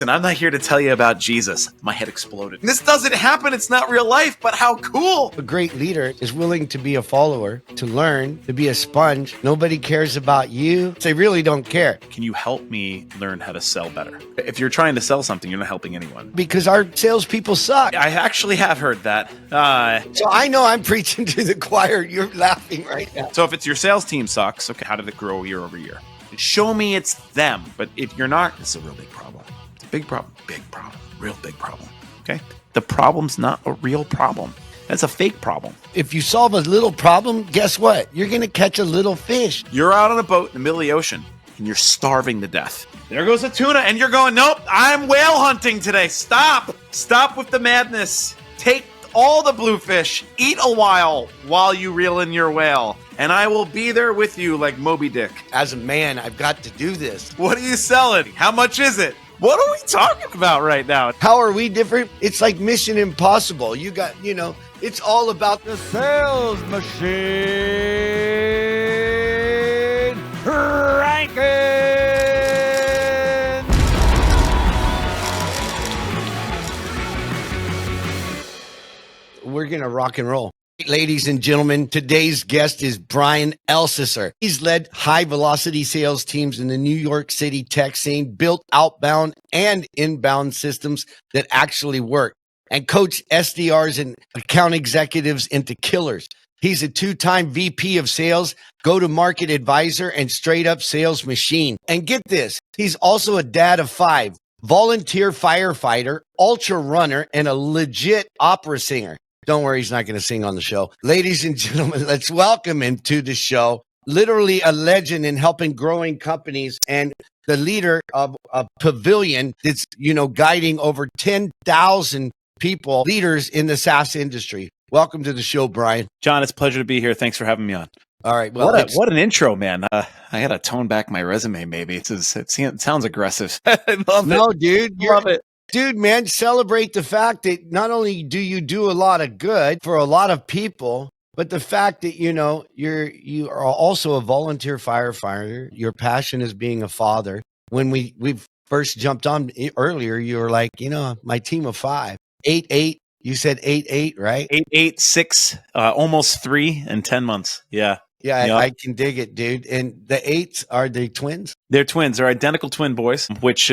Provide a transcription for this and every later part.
And I'm not here to tell you about Jesus. My head exploded. This doesn't happen. It's not real life, but how cool. A great leader is willing to be a follower, to learn, to be a sponge. Nobody cares about you. They really don't care. Can you help me learn how to sell better? If you're trying to sell something, you're not helping anyone. Because our salespeople suck. I actually have heard that. So I know I'm preaching to the choir. You're laughing right now. So if it's your sales team sucks, okay, how did it grow year over year? Show me it's them. But if you're not, it's a real big problem. It's a big problem. Big problem. Real big problem. Okay? The problem's not a real problem. That's a fake problem. If you solve a little problem, guess what? You're going to catch a little fish. You're out on a boat in the middle of the ocean and you're starving to death. There goes a tuna and you're going, nope, I'm whale hunting today. Stop. Stop with the madness. Take all the bluefish. Eat a while you reel in your whale. And I will be there with you like Moby Dick. As a man, I've got to do this. What are you selling? How much is it? What are we talking about right now? How are we different? It's like Mission Impossible. You got, it's all about the sales machine, Rankins. We're going to rock and roll. Ladies and gentlemen, today's guest is Bryan Elsesser. He's led high-velocity sales teams in the New York City tech scene, built outbound and inbound systems that actually work, and coached SDRs and account executives into killers. He's a two-time VP of sales, go-to-market advisor, and straight-up sales machine. And get this, he's also a dad of 5, volunteer firefighter, ultra runner, and a legit opera singer. Don't worry, he's not going to sing on the show. Ladies and gentlemen, let's welcome him to the show. Literally a legend in helping growing companies and the leader of a pavilion that's, guiding over 10,000 people, leaders in the SaaS industry. Welcome to the show, Bryan. John, it's a pleasure to be here. Thanks for having me on. All right. Well, what an intro, man. I got to tone back my resume, maybe. It sounds aggressive. I love it. No, dude. Love it. Dude, man, celebrate the fact that not only do you do a lot of good for a lot of people, but the fact that, you are also a volunteer firefighter. Your passion is being a father. When we first jumped on earlier, you were like, my team of 5, 8. You said 8, right? 8, 6, almost 3 in 10 months. Yeah. Yeah, yep. I can dig it, dude. And the 8s, are they twins? They're twins. They're identical twin boys, which,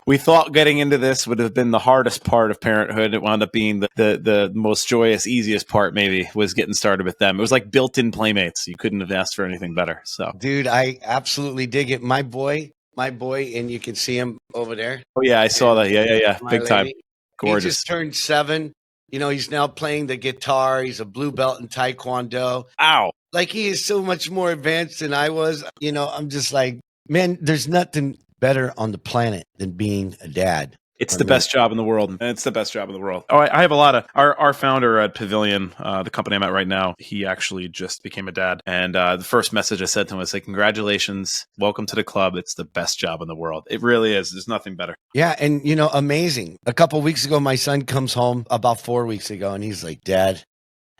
we thought getting into this would have been the hardest part of parenthood. It wound up being the most joyous, easiest part, maybe, was getting started with them. It was like built-in playmates. You couldn't have asked for anything better. So, dude, I absolutely dig it. My boy, and you can see him over there. Oh, yeah, I saw that. Yeah. Big time. Gorgeous. He just turned 7. He's now playing the guitar. He's a blue belt in Taekwondo. Ow. Like, he is so much more advanced than I was. I'm just like, man, there's nothing better on the planet than being a dad. It's the best job in the world. It's the best job in the world. Oh, I have a lot of our founder at Pavilion, the company I'm at right now. He actually just became a dad. And the first message I said to him was like, congratulations. Welcome to the club. It's the best job in the world. It really is. There's nothing better. Yeah. And, amazing. A couple of weeks ago, my son comes home about 4 weeks ago and he's like, Dad,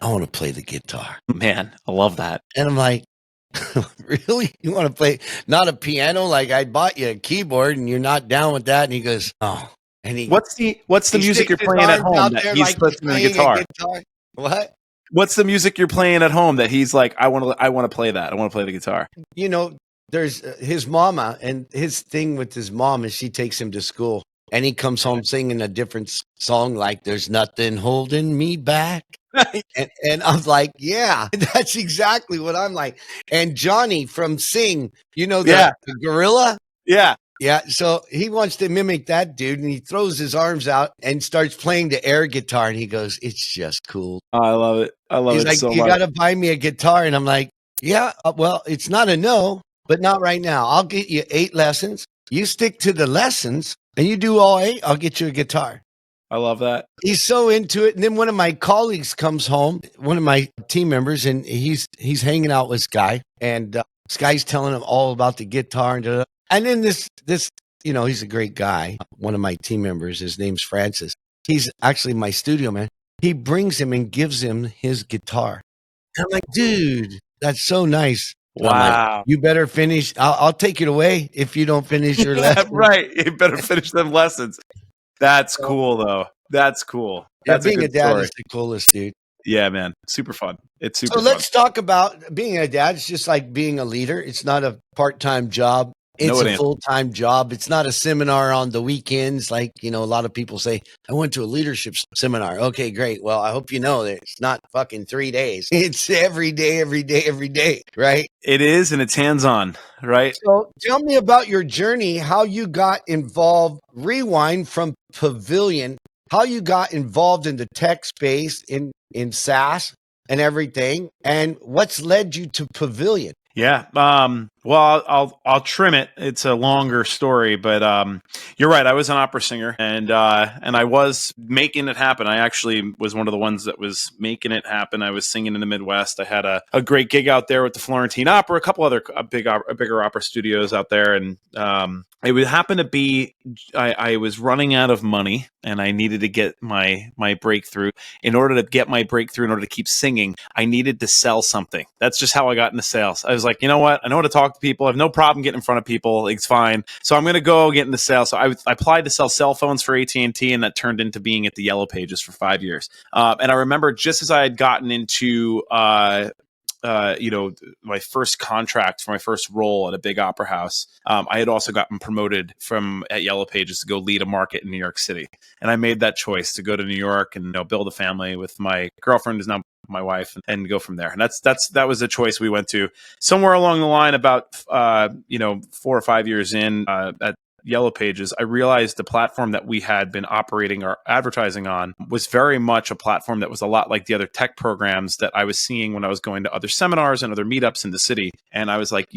I want to play the guitar. Man, I love that. And I'm like, really? You want to play not a piano? Like, I bought you a keyboard and you're not down with that? And he goes, oh. And what's the music you're playing at home that he's listening to the guitar? What? What's the music you're playing at home that he's like, I want to play that. I want to play the guitar. There's his mama, and his thing with his mom is she takes him to school and he comes home singing a different song, like "There's Nothing Holding Me Back." And I'm like, yeah, that's exactly what I'm like. And Johnny from Sing, the gorilla. Yeah. Yeah. So he wants to mimic that dude and he throws his arms out and starts playing the air guitar. And he goes, it's just cool. Oh, I love it. He's like, so you much. got to buy me a guitar. And I'm like, yeah, well, it's not a no, but not right now. I'll get you 8 lessons. You stick to the lessons and you do all 8. I'll get you a guitar. I love that. He's so into it. And then one of my colleagues comes home, one of my team members, and he's hanging out with Sky. And this guy's telling him all about the guitar. And then this, he's a great guy. One of my team members, his name's Francis. He's actually my studio man. He brings him and gives him his guitar. I'm like, dude, that's so nice. I'm like, Wow. you better finish. I'll take it away if you don't finish your Yeah, lesson. right. You better finish them lessons. That's cool, though. That's cool. Yeah, That's a being a good dad story. is the coolest, dude. Yeah, man. Super fun. It's So super fun. let's talk about being a dad. It's just like being a leader. It's not a part-time job. It's No, it a ain't. full-time job. It's not a seminar on the weekends. Like, a lot of people say, I went to a leadership seminar. Okay, great. Well, I hope you know that it's not fucking 3 days. It's every day, every day, every day, right? It is, and it's hands-on, right? So tell me about your journey, how you got involved, rewind from Pavilion, how you got involved in the tech space in SaaS and everything, and what's led you to Pavilion. Yeah. Well, I'll trim it. It's a longer story, but you're right. I was an opera singer, and I was making it happen. I actually was one of the ones that was making it happen. I was singing in the Midwest. I had a great gig out there with the Florentine Opera, a couple other bigger opera studios out there, and it would happen to be I was running out of money, and I needed to get my breakthrough. In order to get my breakthrough, in order to keep singing, I needed to sell something. That's just how I got into sales. I was like, you know what? I know how to talk to people. I have no problem getting in front of people. It's fine. So I'm going to go get into sales. So I applied to sell cell phones for AT&T, and that turned into being at the Yellow Pages for 5 years. And I remember just as I had gotten into my first contract for my first role at a big opera house, I had also gotten promoted at Yellow Pages to go lead a market in New York City. And I made that choice to go to New York and build a family with my girlfriend, who's now my wife, and go from there. And that was a choice we went to somewhere along the line about 4 or 5 years in at Yellow Pages. I realized the platform that we had been operating our advertising on was very much a platform that was a lot like the other tech programs that I was seeing when I was going to other seminars and other meetups in the city. And I was like,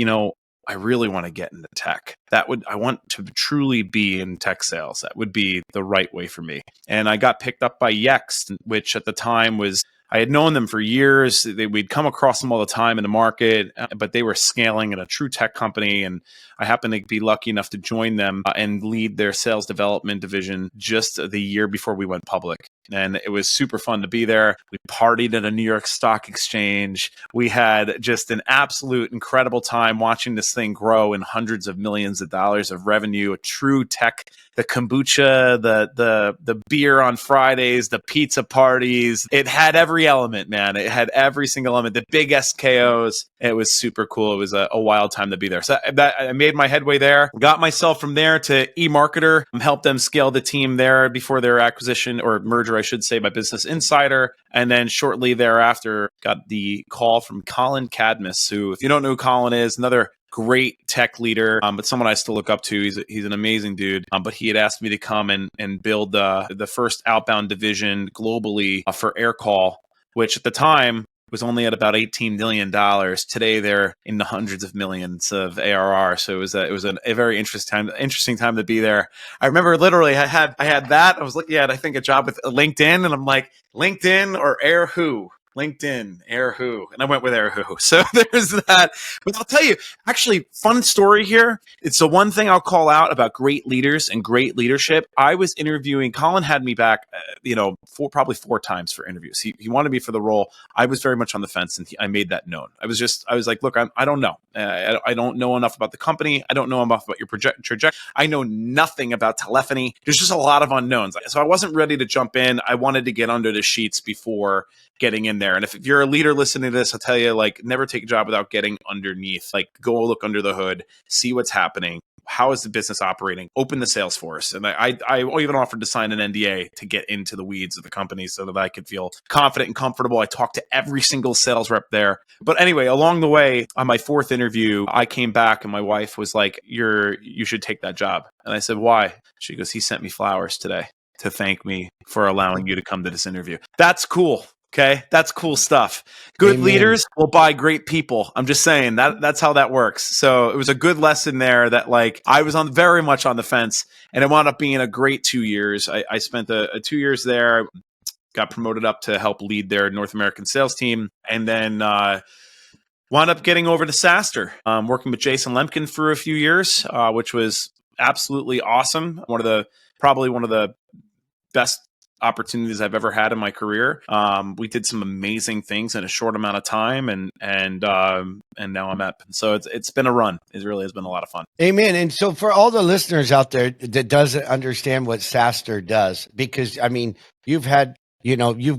I really want to get into tech. I want to truly be in tech sales. That would be the right way for me. And I got picked up by Yext, which at the time was, I had known them for years. We'd come across them all the time in the market, but they were scaling at a true tech company. And I happened to be lucky enough to join them and lead their sales development division just the year before we went public. And it was super fun to be there. We partied at a New York Stock Exchange. We had just an absolute incredible time watching this thing grow in hundreds of millions of dollars of revenue, a true tech, the kombucha, the beer on Fridays, the pizza parties. It had every element, man. It had every single element, the big SKOs. It was super cool. It was a wild time to be there. So I made my headway there, got myself from there to eMarketer, helped them scale the team there before their acquisition or merger, I should say, by Business Insider. And then shortly thereafter, got the call from Colin Cadmus, who, if you don't know who Colin is, another great tech leader, but someone I still look up to. He's an amazing dude. But he had asked me to come and build the first outbound division globally for AirCall, which at the time was only at about $18 million. Today, they're in the hundreds of millions of ARR. So it was a very interesting time to be there. I remember literally I had that. I was looking at, I think, a job with LinkedIn, and I'm like, LinkedIn or Air Who? LinkedIn, Air Who? And I went with Air Who. So there's that. But I'll tell you, actually, fun story here. It's the one thing I'll call out about great leaders and great leadership. I was interviewing, Colin had me back, probably 4 times for interviews. He wanted me for the role. I was very much on the fence, and I made that known. I was like, look, I don't know. I don't know enough about the company. I don't know enough about your trajectory. I know nothing about telephony. There's just a lot of unknowns. So I wasn't ready to jump in. I wanted to get under the sheets before getting in there. And if you're a leader listening to this, I'll tell you, never take a job without getting underneath. Go look under the hood, see what's happening. How is the business operating? Open the sales force. And I even offered to sign an NDA to get into the weeds of the company so that I could feel confident and comfortable. I talked to every single sales rep there. But anyway, along the way, on my 4th interview, I came back and my wife was like, you should take that job. And I said, why? She goes, he sent me flowers today to thank me for allowing you to come to this interview. That's cool. Okay, that's cool stuff. Good Amen. Leaders will buy great people. I'm just saying that's how that works. So it was a good lesson there that I was very much on the fence, and it wound up being a great 2 years. I spent a 2 years there, got promoted up to help lead their North American sales team, and then wound up getting over to SaaStr, working with Jason Lemkin for a few years, which was absolutely awesome. Probably one of the best opportunities I've ever had in my career. We did some amazing things in a short amount of time, and now I'm at. So it's been a run. It really has been a lot of fun. Amen. And so for all the listeners out there that doesn't understand what SaaStr does, because I mean, you've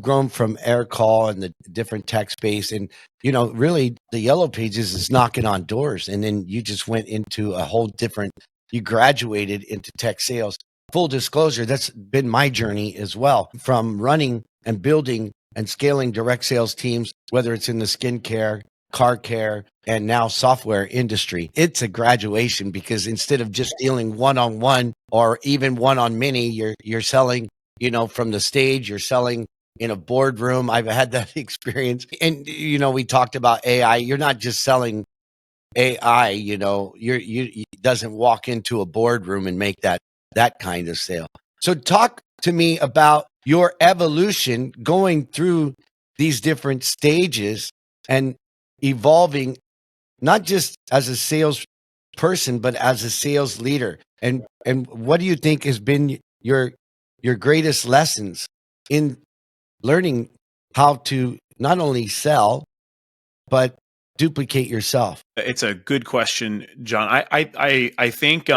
grown from air call and the different tech space, and really the Yellow Pages is knocking on doors, and then you just went into a whole different. You graduated into tech sales. Full disclosure, that's been my journey as well, from running and building and scaling direct sales teams, whether it's in the skincare, car care, and now software industry. It's a graduation, because instead of just dealing one-on-one or even one-on-many, you're selling, from the stage, you're selling in a boardroom. I've had that experience. And, we talked about AI. You're not just selling AI, you doesn't walk into a boardroom and make that kind of sale. So talk to me about your evolution going through these different stages and evolving, not just as a sales person, but as a sales leader. And what do you think has been your greatest lessons in learning how to not only sell, but duplicate yourself? It's a good question, John. I think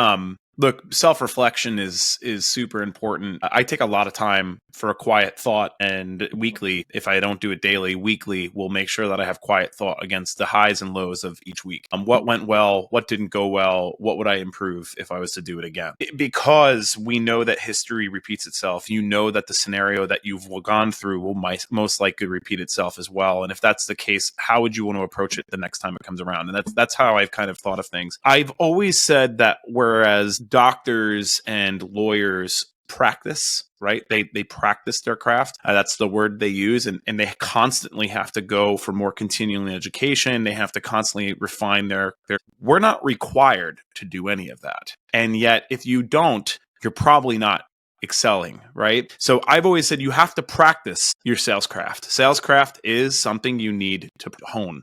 look, self-reflection is super important. I take a lot of time for a quiet thought, and weekly, if I don't do it daily, weekly, we'll make sure that I have quiet thought against the highs and lows of each week. What went well, what didn't go well, what would I improve if I was to do it again? Because we know that history repeats itself. You know that the scenario that you've gone through will most likely repeat itself as well. And if that's the case, how would you want to approach it the next time it comes around? And that's how I've kind of thought of things. I've always said that whereas doctors and lawyers practice, right? They practice their craft. That's the word they use. And they constantly have to go for more continuing education. They have to constantly refine their. We're not required to do any of that. And yet, if you don't, you're probably not excelling, right? So I've always said you have to practice your sales craft. Sales craft is something you need to hone.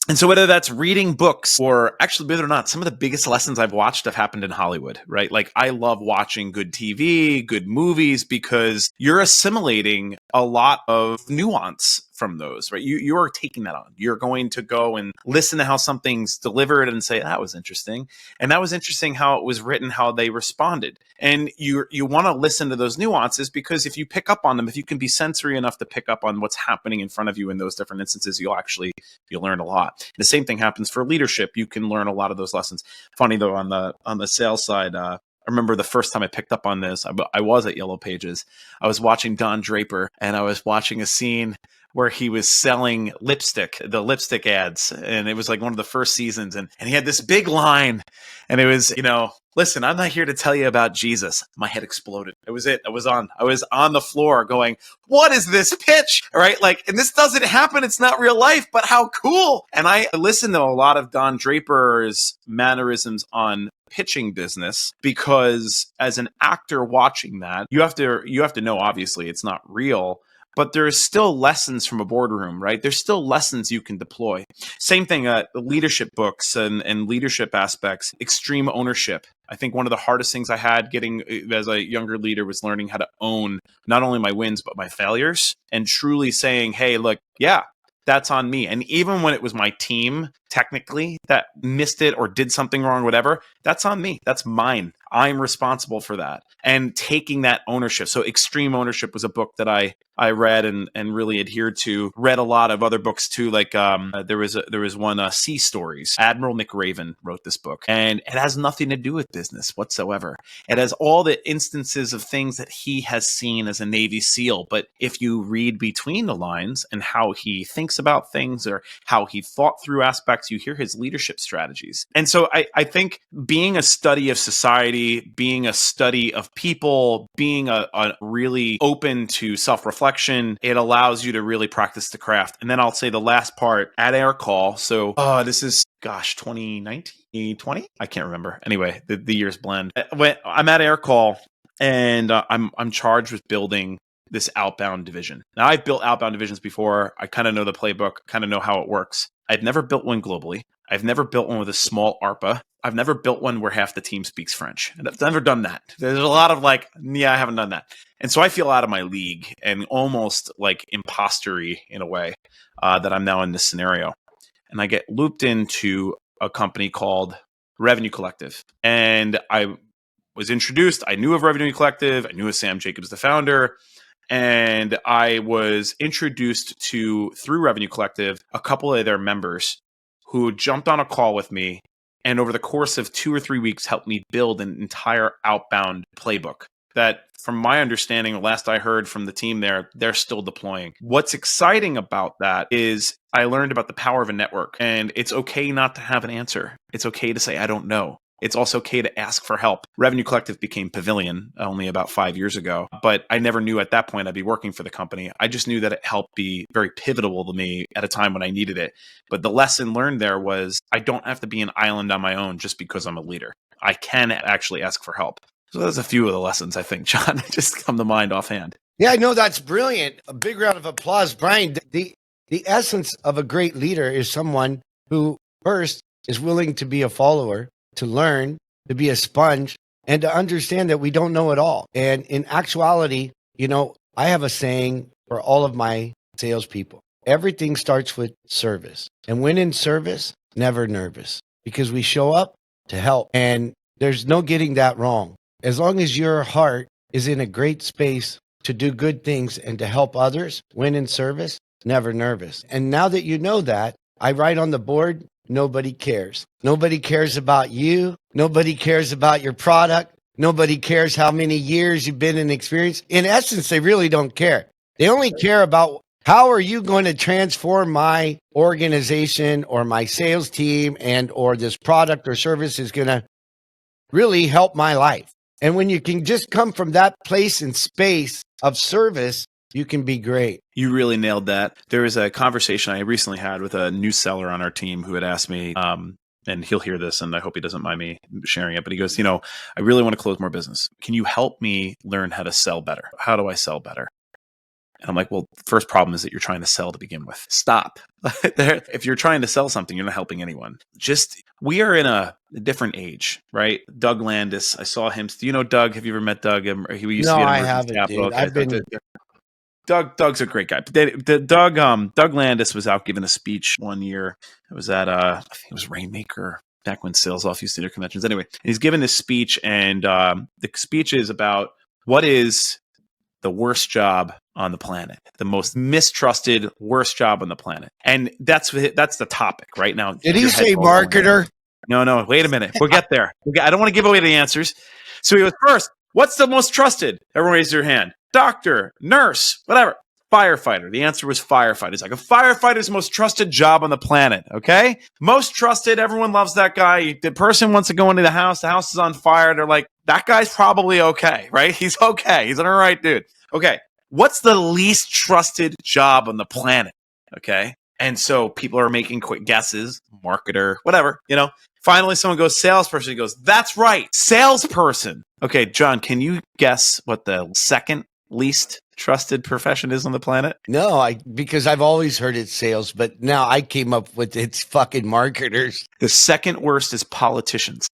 And so whether that's reading books, or actually, believe it or not, some of the biggest lessons I've watched have happened in Hollywood, right? Like, I love watching good TV, good movies, because you're assimilating a lot of nuance from those, right? You are taking that on. You're going to go and listen to how something's delivered and say, that was interesting. And that was interesting how it was written, how they responded. And you want to listen to those nuances, because if you pick up on them, if you can be sensory enough to pick up on what's happening in front of you in those different instances, you'll learn a lot. The same thing happens for leadership. You can learn a lot of those lessons. Funny though, on the sales side, I remember the first time I picked up on this, I was at Yellow Pages. I was watching Don Draper, and I was watching a scene where he was selling the lipstick ads. And it was like one of the first seasons. And he had this big line, and it was, listen, I'm not here to tell you about Jesus. My head exploded. It was it. I was on the floor going, what is this pitch? All right. Like, and this doesn't happen. It's not real life, but how cool. And I listened to a lot of Don Draper's mannerisms on pitching business, because as an actor watching that, you have to know, obviously it's not real, but there's still lessons from a boardroom, right? There's still lessons you can deploy. Same thing, leadership books and leadership aspects, extreme ownership. I think one of the hardest things I had getting as a younger leader was learning how to own not only my wins, but my failures, and truly saying, hey, look, yeah, that's on me. And even when it was my team, technically, that missed it or did something wrong, whatever, that's on me. That's mine. I'm responsible for that. And taking that ownership. So Extreme Ownership was a book that I read and really adhered to. Read a lot of other books too. Like there was one, Sea Stories. Admiral McRaven wrote this book, and it has nothing to do with business whatsoever. It has all the instances of things that he has seen as a Navy SEAL. But if you read between the lines and how he thinks about things, or how he thought through aspects, you hear his leadership strategies. And so I think being a study of society, being a study of people, being a really open to self-reflection, it allows you to really practice the craft. And then I'll say the last part, at air call. So this is, 2019, 20? I can't remember. Anyway, the years blend. When I'm at air call, and I'm charged with building this outbound division. Now, I've built outbound divisions before. I kind of know the playbook, kind of know how it works. I've never built one globally. I've never built one with a small ARPA. I've never built one where half the team speaks French. I've never done that. There's a lot of I haven't done that. And so I feel out of my league and almost like impostery in a way that I'm now in this scenario. And I get looped into a company called Revenue Collective. And I was introduced. I knew of Revenue Collective. I knew of Sam Jacobs, the founder. And I was introduced to, through Revenue Collective, a couple of their members who jumped on a call with me and over the course of 2 or 3 weeks helped me build an entire outbound playbook that, from my understanding, the last I heard from the team there, they're still deploying. What's exciting about that is I learned about the power of a network, and it's okay not to have an answer. It's okay to say, I don't know. It's also okay to ask for help. Revenue Collective became Pavilion only about 5 years ago, but I never knew at that point I'd be working for the company. I just knew that it helped be very pivotal to me at a time when I needed it. But the lesson learned there was I don't have to be an island on my own just because I'm a leader. I can actually ask for help. So there's a few of the lessons, I think, John, that just come to mind offhand. Yeah, no, that's brilliant. A big round of applause. Brian, the essence of a great leader is someone who first is willing to be a follower, to learn, to be a sponge, and to understand that we don't know it all. And in actuality, I have a saying for all of my salespeople. Everything starts with service. And when in service, never nervous, because we show up to help. And there's no getting that wrong. As long as your heart is in a great space to do good things and to help others, when in service, never nervous. And now that you know that, I write on the board, nobody cares. Nobody cares about you. Nobody cares about your product. Nobody cares how many years you've been in experience. In essence, they really don't care. They only care about how are you going to transform my organization or my sales team and or this product or service is going to really help my life. And when you can just come from that place and space of service, you can be great. You really nailed that. There was a conversation I recently had with a new seller on our team who had asked me, and he'll hear this, and I hope he doesn't mind me sharing it, but he goes, I really want to close more business. Can you help me learn how to sell better? How do I sell better? And I'm like, well, the first problem is that you're trying to sell to begin with. Stop. If you're trying to sell something, you're not helping anyone. We are in a different age, right? Doug Landis, I saw him. Do you know Doug? Have you ever met Doug? No, I haven't, dude. Okay. Doug's a great guy. Doug Landis was out giving a speech one year. It was at I think it was Rainmaker, back when sales off used to do their conventions. Anyway, he's giving this speech, and the speech is about what is the worst job on the planet, the most mistrusted, worst job on the planet. And that's the topic right now. Did he say marketer? No, wait a minute. We'll get there. I don't want to give away the answers. So he goes, first, what's the most trusted? Everyone raise their hand. Doctor, nurse, whatever. Firefighter. The answer was firefighter. It's like a firefighter's most trusted job on the planet. Okay. Most trusted. Everyone loves that guy. The person wants to go into the house is on fire. They're like, that guy's probably okay, right? He's okay. He's an all right dude. Okay. What's the least trusted job on the planet? Okay. And so people are making quick guesses, marketer, whatever, Finally, someone goes, salesperson. He goes, that's right. Salesperson. Okay. John, can you guess what the second least trusted profession is on the planet? No, because I've always heard it's sales, but now I came up with it's fucking marketers. The second worst is politicians.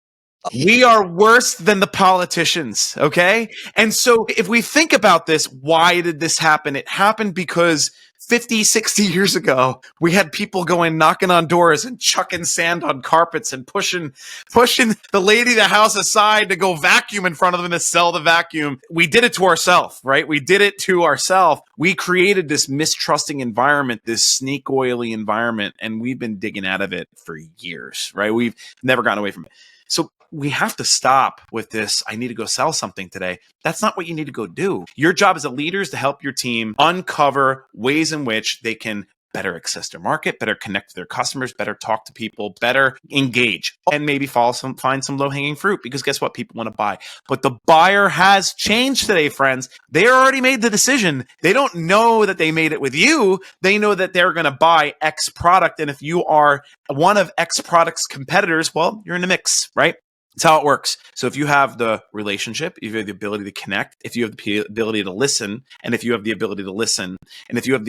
We are worse than the politicians, okay? And so if we think about this, why did this happen? It happened because 50, 60 years ago, we had people going knocking on doors and chucking sand on carpets and pushing the lady of the house aside to go vacuum in front of them to sell the vacuum. We did it to ourselves, right? We did it to ourselves. We created this mistrusting environment, this snake oily environment, and we've been digging out of it for years, right? We've never gotten away from it. So we have to stop with this. I need to go sell something today. That's not what you need to go do. Your job as a leader is to help your team uncover ways in which they can better access their market, better connect to their customers, better talk to people, better engage, and maybe find some low-hanging fruit, because guess what? People want to buy. But the buyer has changed today, friends. They already made the decision. They don't know that they made it with you. They know that they're going to buy X product. And if you are one of X product's competitors, well, you're in the mix, right? It's how it works. So if you have the relationship, if you have the ability to connect, if you have the ability to listen, and if you have the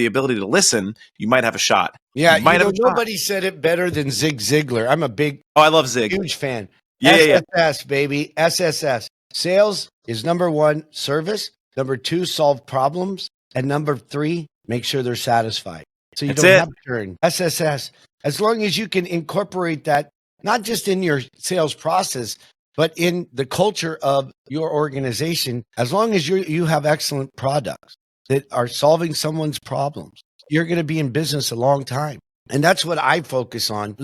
ability to listen, you might have a shot. Yeah, You might have a shot. nobody said it better than Zig Ziglar. I'm a Oh, I love Zig. huge fan. Yeah. SSS, baby. SSS. Sales is number 1, service. Number 2, solve problems. And number 3, make sure they're satisfied. So you That's don't it. have churn. SSS. As long as you can incorporate that, not just in your sales process, but in the culture of your organization, as long as you have excellent products that are solving someone's problems, you're going to be in business a long time. And that's what I focus on.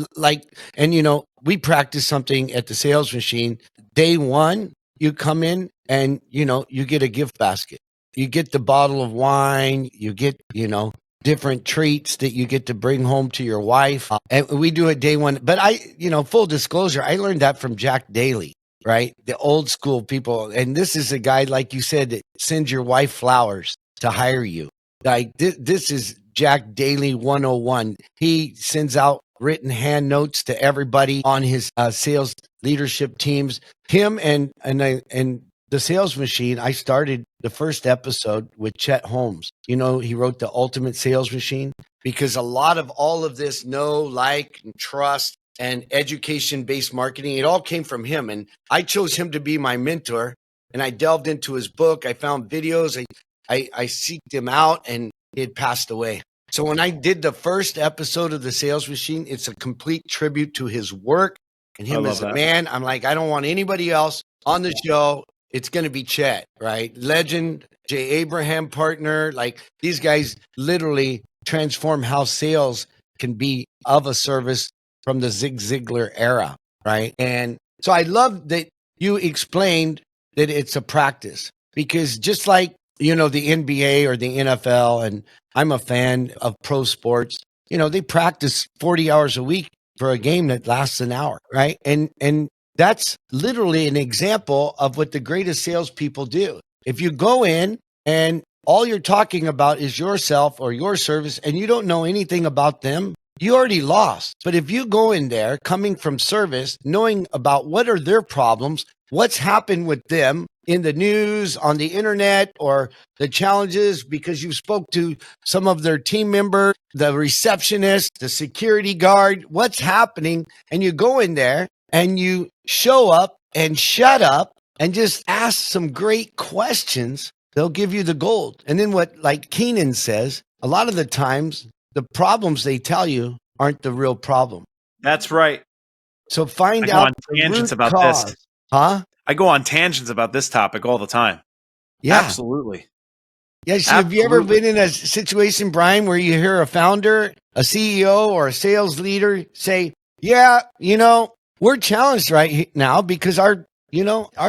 We practice something at the sales machine. Day 1, you come in and, you get a gift basket. You get the bottle of wine, you get, different treats that you get to bring home to your wife. And we do it day 1. But full disclosure, I learned that from Jack Daly, right? The old school people. And this is a guy, like you said, that sends your wife flowers to hire you. Like this is Jack Daly 101. He sends out written hand notes to everybody on his sales leadership teams. Him and the sales machine, I started the first episode with Chet Holmes. He wrote the ultimate sales machine because a lot of all of this know, like, and trust and education-based marketing, it all came from him. And I chose him to be my mentor. And I delved into his book. I found videos. I seeked him out, and he had passed away. So when I did the first episode of the sales machine, it's a complete tribute to his work and him as a man. I'm like, I don't want anybody else on the show. It's going to be Chet, right? Legend, Jay Abraham partner. Like, these guys literally transform how sales can be of a service from the Zig Ziglar era, right? And so I love that you explained that it's a practice, because just like, the NBA or the NFL, and I'm a fan of pro sports, they practice 40 hours a week for a game that lasts an hour, right? And that's literally an example of what the greatest salespeople do. If you go in and all you're talking about is yourself or your service and you don't know anything about them, you already lost. But if you go in there coming from service, knowing about what are their problems, what's happened with them in the news, on the internet, or the challenges because you spoke to some of their team members, the receptionist, the security guard, what's happening, and you go in there and you show up and shut up and just ask some great questions, they'll give you the gold. And then what, like Keenan says, a lot of the times, the problems they tell you aren't the real problem. That's right. So find I out go on tangents about cause. this. Huh? I go on tangents about this topic all the time. Yeah. Absolutely. Yeah. So have you ever been in a situation, Brian, where you hear a founder, a CEO, or a sales leader say, yeah, we're challenged right now because our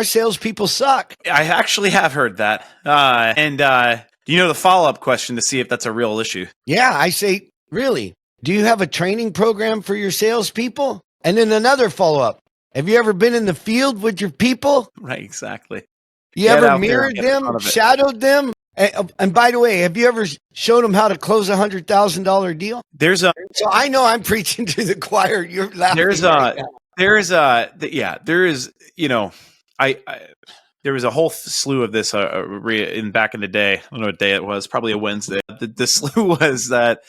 salespeople suck? I actually have heard that. The follow-up question to see if that's a real issue. Yeah. I say, really? Do you have a training program for your salespeople? And then another follow-up. Have you ever been in the field with your people? Right, exactly. You ever mirrored them, shadowed them? And by the way, have you ever showed them how to close a $100,000 deal? So I know I'm preaching to the choir. You're laughing. There was a whole slew of this back in the day. I don't know what day it was. Probably a Wednesday. The slew was that,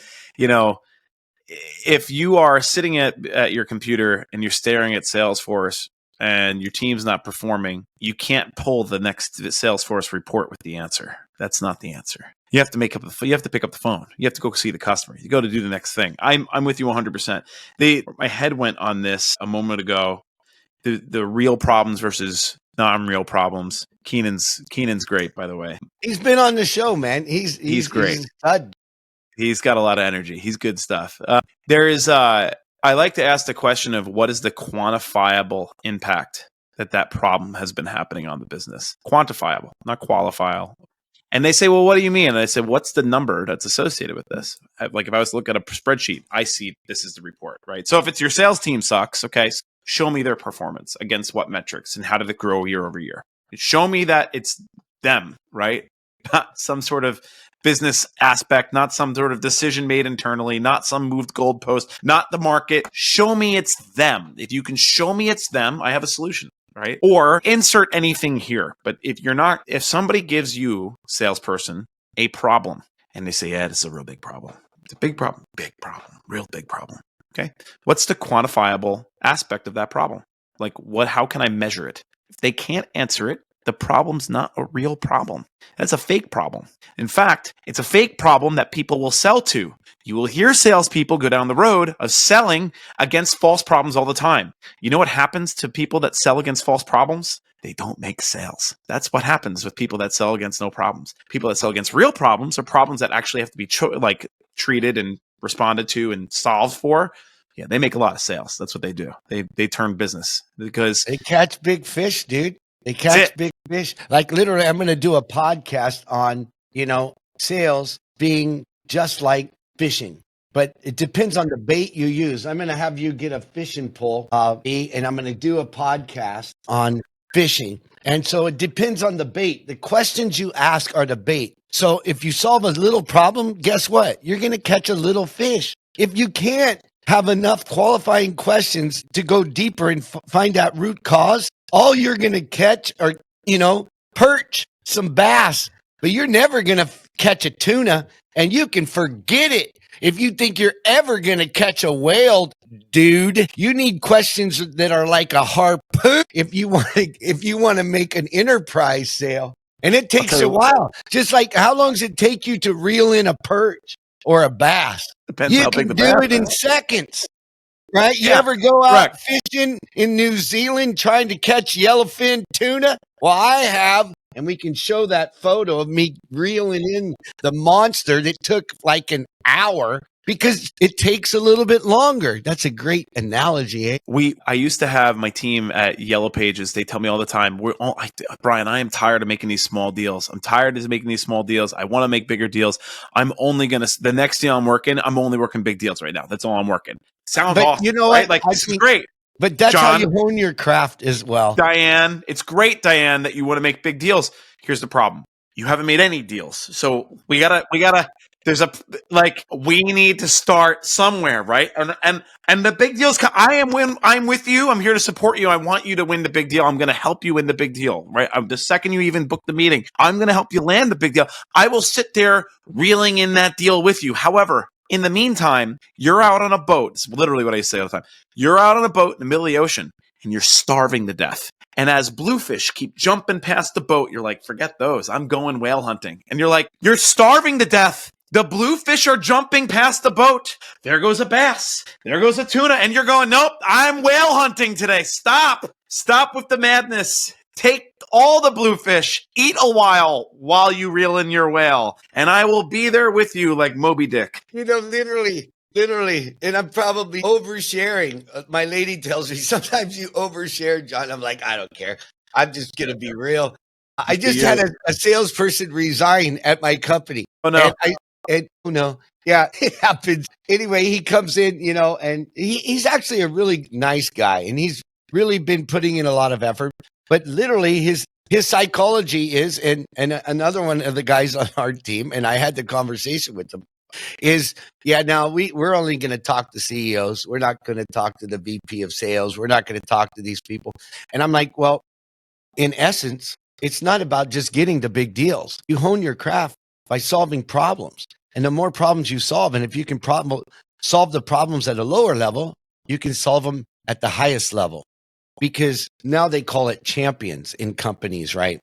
if you are sitting at your computer and you're staring at Salesforce and your team's not performing, you can't pull the next Salesforce report with the answer. That's not the answer. You have to pick up the phone. You have to go see the customer. You go to do the next thing. I'm with you 100%. My head went on this a moment ago. The real problems versus non-real problems. Keenan's great, by the way. He's been on the show, man. He's great. He's got a lot of energy. He's good stuff. I like to ask the question of what is the quantifiable impact that problem has been happening on the business. Quantifiable, not qualifiable. And they say, well, what do you mean? And I said, what's the number that's associated with this? Like if I was to look at a spreadsheet, I see this is the report, right? So if it's your sales team sucks, okay, show me their performance against what metrics and how did it grow year over year? Show me that it's them, right? Not some sort of business aspect, not some sort of decision made internally, not some moved goalpost, not the market. Show me it's them. If you can show me it's them, I have a solution. right? Or insert anything here. But if somebody gives you, salesperson, a problem and they say, yeah, this is a real big problem. It's a big problem, real big problem. Okay. What's the quantifiable aspect of that problem? Like how can I measure it? If they can't answer it, the problem's not a real problem. That's a fake problem. In fact, it's a fake problem that people will sell to. You will hear salespeople go down the road of selling against false problems all the time. You know what happens to people that sell against false problems? They don't make sales. That's what happens with people that sell against no problems. People that sell against real problems, or problems that actually have to be treated and responded to and solved for. Yeah, they make a lot of sales. That's what they do. They turn business because they catch big fish, dude. They catch big fish. Like literally, I'm going to do a podcast on, sales being just like fishing. But it depends on the bait you use. I'm going to have you get a fishing pole, and I'm going to do a podcast on fishing. And so it depends on the bait. The questions you ask are the bait. So if you solve a little problem, guess what? You're going to catch a little fish. If you can't have enough qualifying questions to go deeper and find out root cause, all you're going to catch are, perch, some bass, but you're never going to catch a tuna, and you can forget it. If you think you're ever going to catch a whale, dude, you need questions that are like a harpoon if you want to make an enterprise sale. And it takes a while. Just like how long does it take you to reel in a perch or a bass? Depends how big the bass is. You can do it in seconds. Right? You ever go out fishing in New Zealand trying to catch yellowfin tuna? Well, I have, and we can show that photo of me reeling in the monster that took like an hour because it takes a little bit longer. That's a great analogy. Eh? I used to have my team at Yellow Pages. They tell me all the time, Bryan, I am tired of making these small deals. I'm tired of making these small deals. I want to make bigger deals. The next deal I'm only working big deals right now. That's all I'm working. Sounds awesome. You know right? What? This is great. But that's how you hone your craft as well. Diane, it's great, Diane, that you want to make big deals. Here's the problem. You haven't made any deals. So we need to start somewhere, right? And the big deals, I'm with you. I'm here to support you. I want you to win the big deal. I'm going to help you win the big deal, right? The second you even book the meeting, I'm going to help you land the big deal. I will sit there reeling in that deal with you. However, in the meantime, you're out on a boat. It's literally what I say all the time. You're out on a boat in the middle of the ocean and you're starving to death. And as bluefish keep jumping past the boat, you're like, forget those. I'm going whale hunting. And you're like, you're starving to death. The bluefish are jumping past the boat. There goes a bass. There goes a tuna. And you're going, nope, I'm whale hunting today. Stop with the madness. Take all the bluefish, eat a while you reel in your whale, and I will be there with you like Moby Dick. Literally. And I'm probably oversharing. My lady tells me sometimes you overshare, John. I'm like, I don't care. I'm just going to be real. I just had a salesperson resign at my company. Oh, no. Yeah, it happens. Anyway, he comes in, and he's actually a really nice guy, and he's really been putting in a lot of effort. But literally, his psychology is, and another one of the guys on our team, and I had the conversation with them, is, now we're only going to talk to CEOs. We're not going to talk to the VP of sales. We're not going to talk to these people. And I'm like, well, in essence, it's not about just getting the big deals. You hone your craft by solving problems. And the more problems you solve, and if you can solve the problems at a lower level, you can solve them at the highest level. Because now they call it champions in companies, right?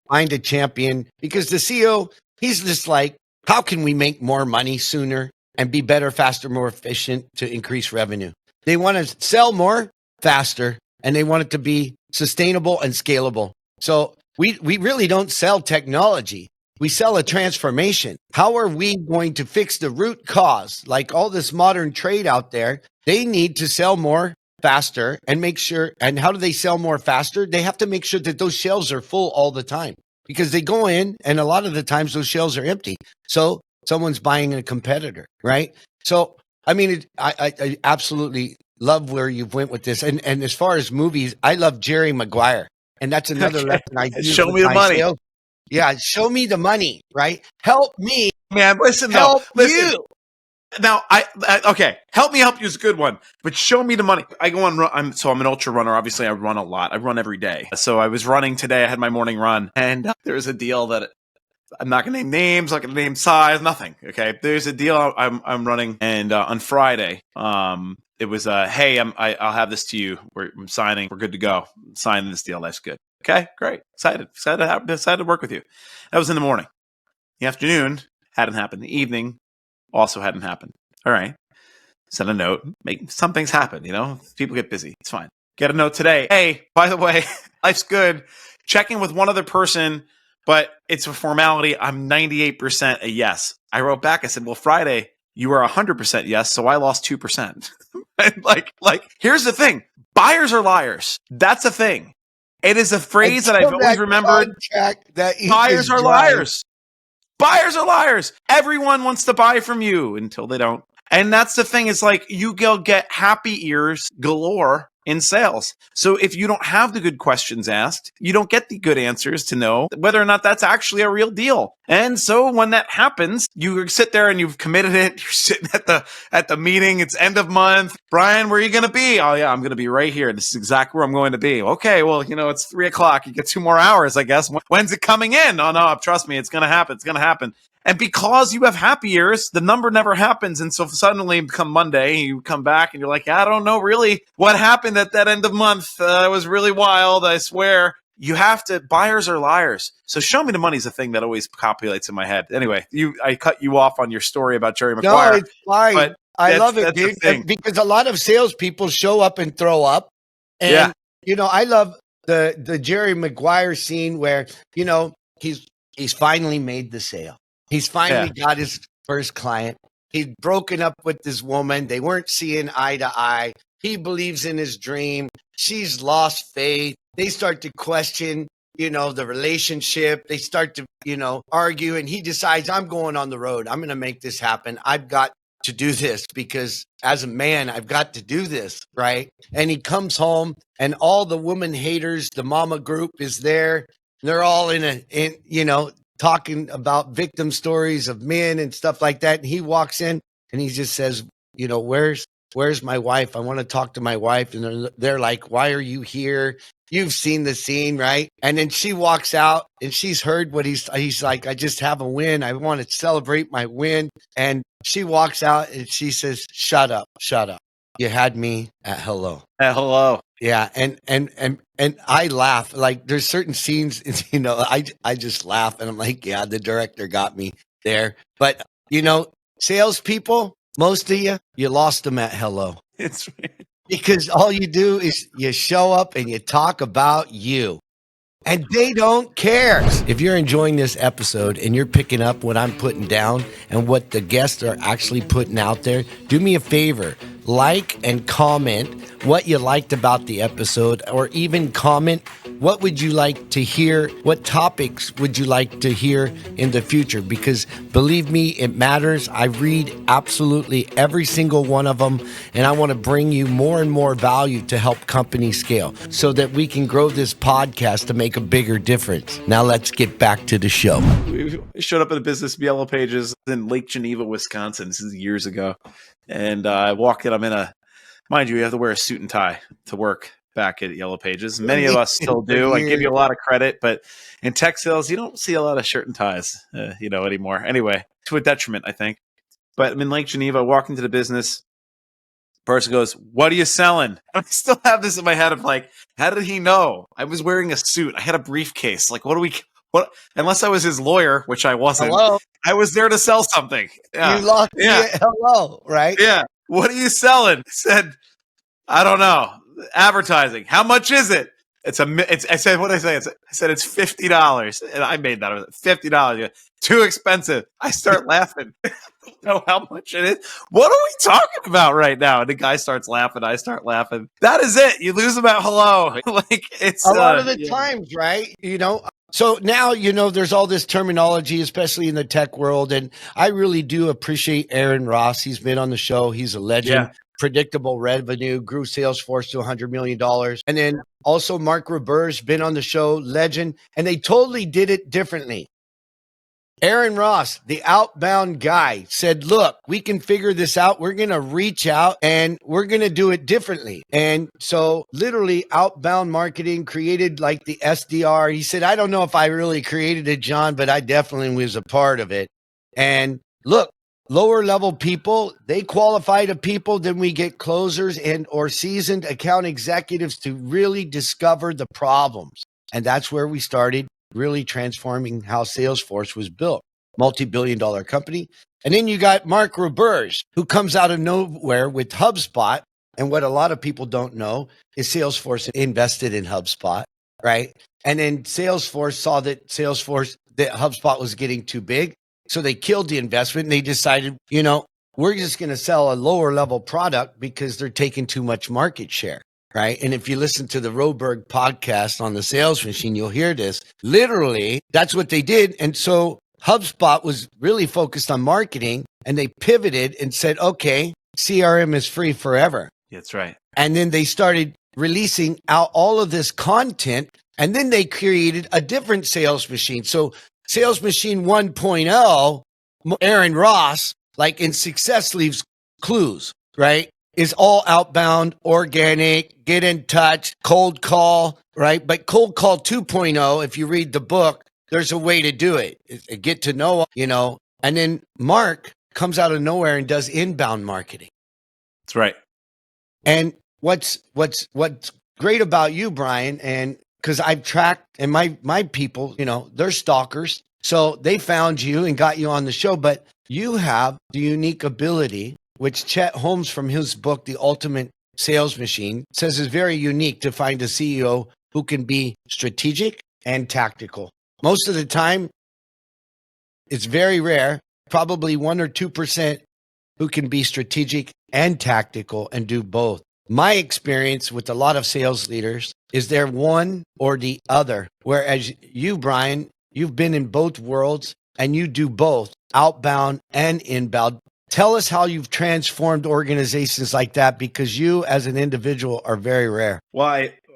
Find a champion, because the CEO, he's just like, how can we make more money sooner and be better, faster, more efficient to increase revenue? They want to sell more faster, and they want it to be sustainable and scalable. So we really don't sell technology. We sell a transformation. How are we going to fix the root cause? Like all this modern trade out there, they need to sell more faster and make sure. And how do they sell more faster? They have to make sure that those shelves are full all the time, because they go in and a lot of the times those shelves are empty. So someone's buying a competitor, right? So, I mean, I absolutely love where you went with this. And as far as movies, I love Jerry Maguire. And that's another lesson I use. Show me the money. Sales. Yeah, show me the money, right? Help me. Man, listen, help listen. you. Now, okay, help me help you is a good one, but show me the money. I go on run. I'm an ultra runner. Obviously, I run a lot. I run every day. So I was running today. I had my morning run, and there was a deal that I'm not going to name names, not going to name size, nothing. Okay, there's a deal I'm running, and on Friday, it was hey, I'll have this to you. I'm signing. We're good to go. I'm signing this deal. That's good. Okay, great. Excited to work with you. That was in the morning. The afternoon hadn't happened. The evening also hadn't happened. All right. Send a note. Make some things happen. People get busy. It's fine. Get a note today. Hey, by the way, life's good. Checking with one other person, but it's a formality. I'm 98% a yes. I wrote back. I said, well, Friday you were 100% yes, so I lost 2%. like, here's the thing. Buyers are liars. That's a thing. It is a phrase that I've always remembered. Buyers are liars. Buyers are liars. Everyone wants to buy from you until they don't. And that's the thing. It's like you get happy ears galore in sales. So if you don't have the good questions asked, you don't get the good answers to know whether or not that's actually a real deal. And so when that happens, you sit there and you've committed it. You're sitting at the meeting. It's end of month. Brian, where are you going to be? Oh yeah, I'm going to be right here. This is exactly where I'm going to be. Okay, well, it's 3:00. You get 2 more hours, I guess. When's it coming in? Oh no, trust me, it's going to happen. It's going to happen. And because you have happy ears, the number never happens. And so suddenly come Monday, you come back and you're like, I don't know really what happened at that end of month. It was really wild, I swear. You have to, buyers are liars. So show me the money is a thing that always populates in my head. Anyway, I cut you off on your story about Jerry Maguire. No, it's fine. I love it, dude, because a lot of salespeople show up and throw up. And, I love the Jerry Maguire scene where, he's finally made the sale. He's finally got his first client. He'd broken up with this woman. They weren't seeing eye to eye. He believes in his dream. She's lost faith. They start to question, the relationship. They start to, argue. And he decides, I'm going on the road. I'm going to make this happen. I've got to do this because as a man, I've got to do this, right? And he comes home and all the woman haters, the mama group is there. They're all talking about victim stories of men and stuff like that. And he walks in and he just says, where's my wife? I want to talk to my wife. And they're like, why are you here? You've seen the scene, right? And then she walks out and she's heard what he's like, I just have a win. I want to celebrate my win. And she walks out and she says, shut up. You had me at hello. At hello. Yeah, and I laugh. Like there's certain scenes, I just laugh and I'm like, yeah, the director got me there. But salespeople, most of you lost them at hello. It's because all you do is you show up and you talk about you. And they don't care. If you're enjoying this episode and you're picking up what I'm putting down and what the guests are actually putting out there, do me a favor. Like and comment what you liked about the episode, or even comment what would you like to hear, what topics would you like to hear in the future, because believe me, it matters. I read absolutely every single one of them, and I want to bring you more and more value to help companies scale so that we can grow this podcast to make a bigger difference. Now let's get back to the show. We showed up at a business Yellow Pages in Lake Geneva, Wisconsin. This is years ago. And I walk in, mind you, you have to wear a suit and tie to work back at Yellow Pages. Many of us still do. I give you a lot of credit, but in tech sales, you don't see a lot of shirt and ties, anymore. Anyway, to a detriment, I think. But I'm in Lake Geneva, walking to the business. Person goes, what are you selling? I still have this in my head of like, how did he know? I was wearing a suit. I had a briefcase. Like, what? Unless I was his lawyer, which I wasn't. Hello? I was there to sell something. Yeah. You lost me at hello, right? Yeah. What are you selling? I said, I don't know. Advertising. How much is it? I said, what did I say? I said, it's $50. And I made that $50. Yeah. Too expensive. I start laughing. I don't know how much it is. What are we talking about right now? And the guy starts laughing. I start laughing. That is it. You lose them at hello. Like it's a lot of the times, right? So now, there's all this terminology, especially in the tech world. And I really do appreciate Aaron Ross. He's been on the show. He's a legend. Yeah. Predictable revenue, grew Salesforce to $100 million. And then also Mark Robert's been on the show, legend. And they totally did it differently. Aaron Ross, the Outbound guy, said, look, we can figure this out. We're going to reach out and we're going to do it differently. And so literally Outbound Marketing created like the SDR. He said, I don't know if I really created it, John, but I definitely was a part of it. And look, lower level people, they qualify to people, then we get closers and or seasoned account executives to really discover the problems. And that's where we started really transforming how Salesforce was built. Multi-billion-dollar company. And then you got Mark Roberge, who comes out of nowhere with HubSpot. And what a lot of people don't know is Salesforce invested in HubSpot, right? And then Salesforce saw that HubSpot was getting too big. So they killed the investment and they decided, we're just going to sell a lower level product because they're taking too much market share. Right. And if you listen to the Roberge podcast on the sales machine, you'll hear this. Literally, that's what they did. And so HubSpot was really focused on marketing and they pivoted and said, okay, CRM is free forever. That's right. And then they started releasing out all of this content and then they created a different sales machine. So Sales Machine 1.0, Aaron Ross, like in Success Leaves Clues, right? Is all outbound, organic, get in touch, cold call, right? But cold call 2.0, if you read the book, there's a way to do it. Get to know, and then Mark comes out of nowhere and does inbound marketing. That's right. And what's great about you, Bryan, and because I've tracked and my people, they're stalkers. So they found you and got you on the show, but you have the unique ability, which Chet Holmes from his book, The Ultimate Sales Machine, says is very unique to find a CEO who can be strategic and tactical. Most of the time, it's very rare, probably 1 or 2% who can be strategic and tactical and do both. My experience with a lot of sales leaders is they're one or the other, whereas you, Bryan, you've been in both worlds and you do both outbound and inbound. Tell us how you've transformed organizations like that, because you as an individual are very rare. Well,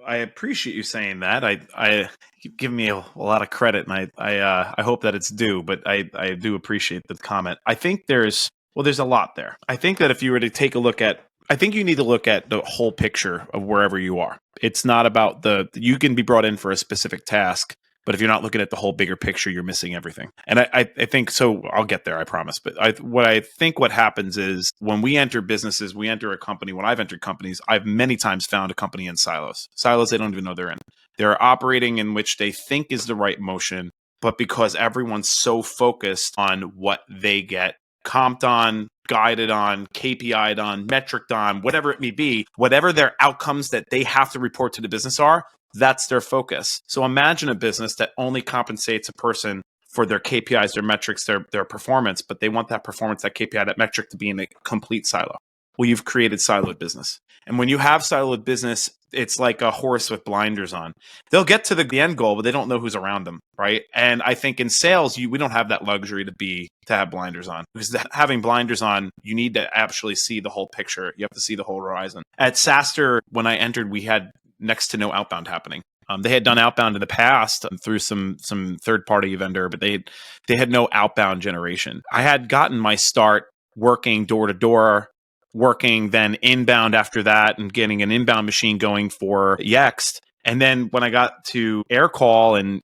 I appreciate you saying that. I keep giving me a lot of credit, and I hope that it's due, but I do appreciate the comment. I think there's a lot there. I think that if you were to take a look at, I think you need to look at the whole picture of wherever you are. It's not about you can be brought in for a specific task, but if you're not looking at the whole bigger picture, you're missing everything. And I think so. I'll get there, I promise. But what happens is when we enter businesses, we enter a company. When I've entered companies, I've many times found a company in silos. Silos they don't even know they're in. They're operating in which they think is the right motion, but because everyone's so focused on what they get comped on, guided on, KPI'd on, metriced on, whatever it may be, whatever their outcomes that they have to report to the business are, that's their focus. So imagine a business that only compensates a person for their KPIs, their metrics, their performance, but they want that performance, that KPI, that metric to be in a complete silo. Well, you've created siloed business. And when you have siloed business, it's like a horse with blinders on. They'll get to the end goal, but they don't know who's around them, right? And I think in sales, we don't have that luxury to have blinders on, because having blinders on, you need to actually see the whole picture. You have to see the whole horizon. At SaaStr, when I entered, we had next to no outbound happening. They had done outbound in the past through some third-party vendor, but they had no outbound generation. I had gotten my start working door to door, working then inbound after that, and getting an inbound machine going for Yext. And then when I got to Aircall and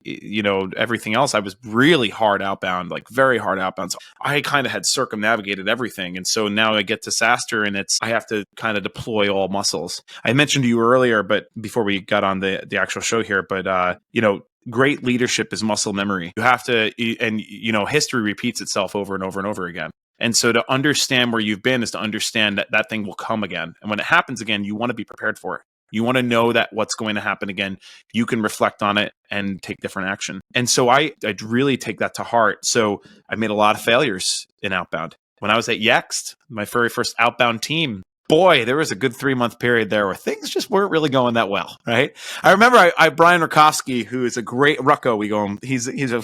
everything else, I was really hard outbound, like very hard outbound. So I kind of had circumnavigated everything. And so now I get to SaaStr and I have to kind of deploy all muscles. I mentioned to you earlier, but before we got on the actual show here, but great leadership is muscle memory. You have to, and history repeats itself over and over and over again. And so to understand where you've been is to understand that thing will come again. And when it happens again, you want to be prepared for it. You want to know that what's going to happen again, you can reflect on it and take different action. And so I really take that to heart. So I made a lot of failures in outbound. When I was at Yext, my very first outbound team, boy, there was a good 3-month period there where things just weren't really going that well, right? I remember Brian Rakowski, who is a great Rucko. He's a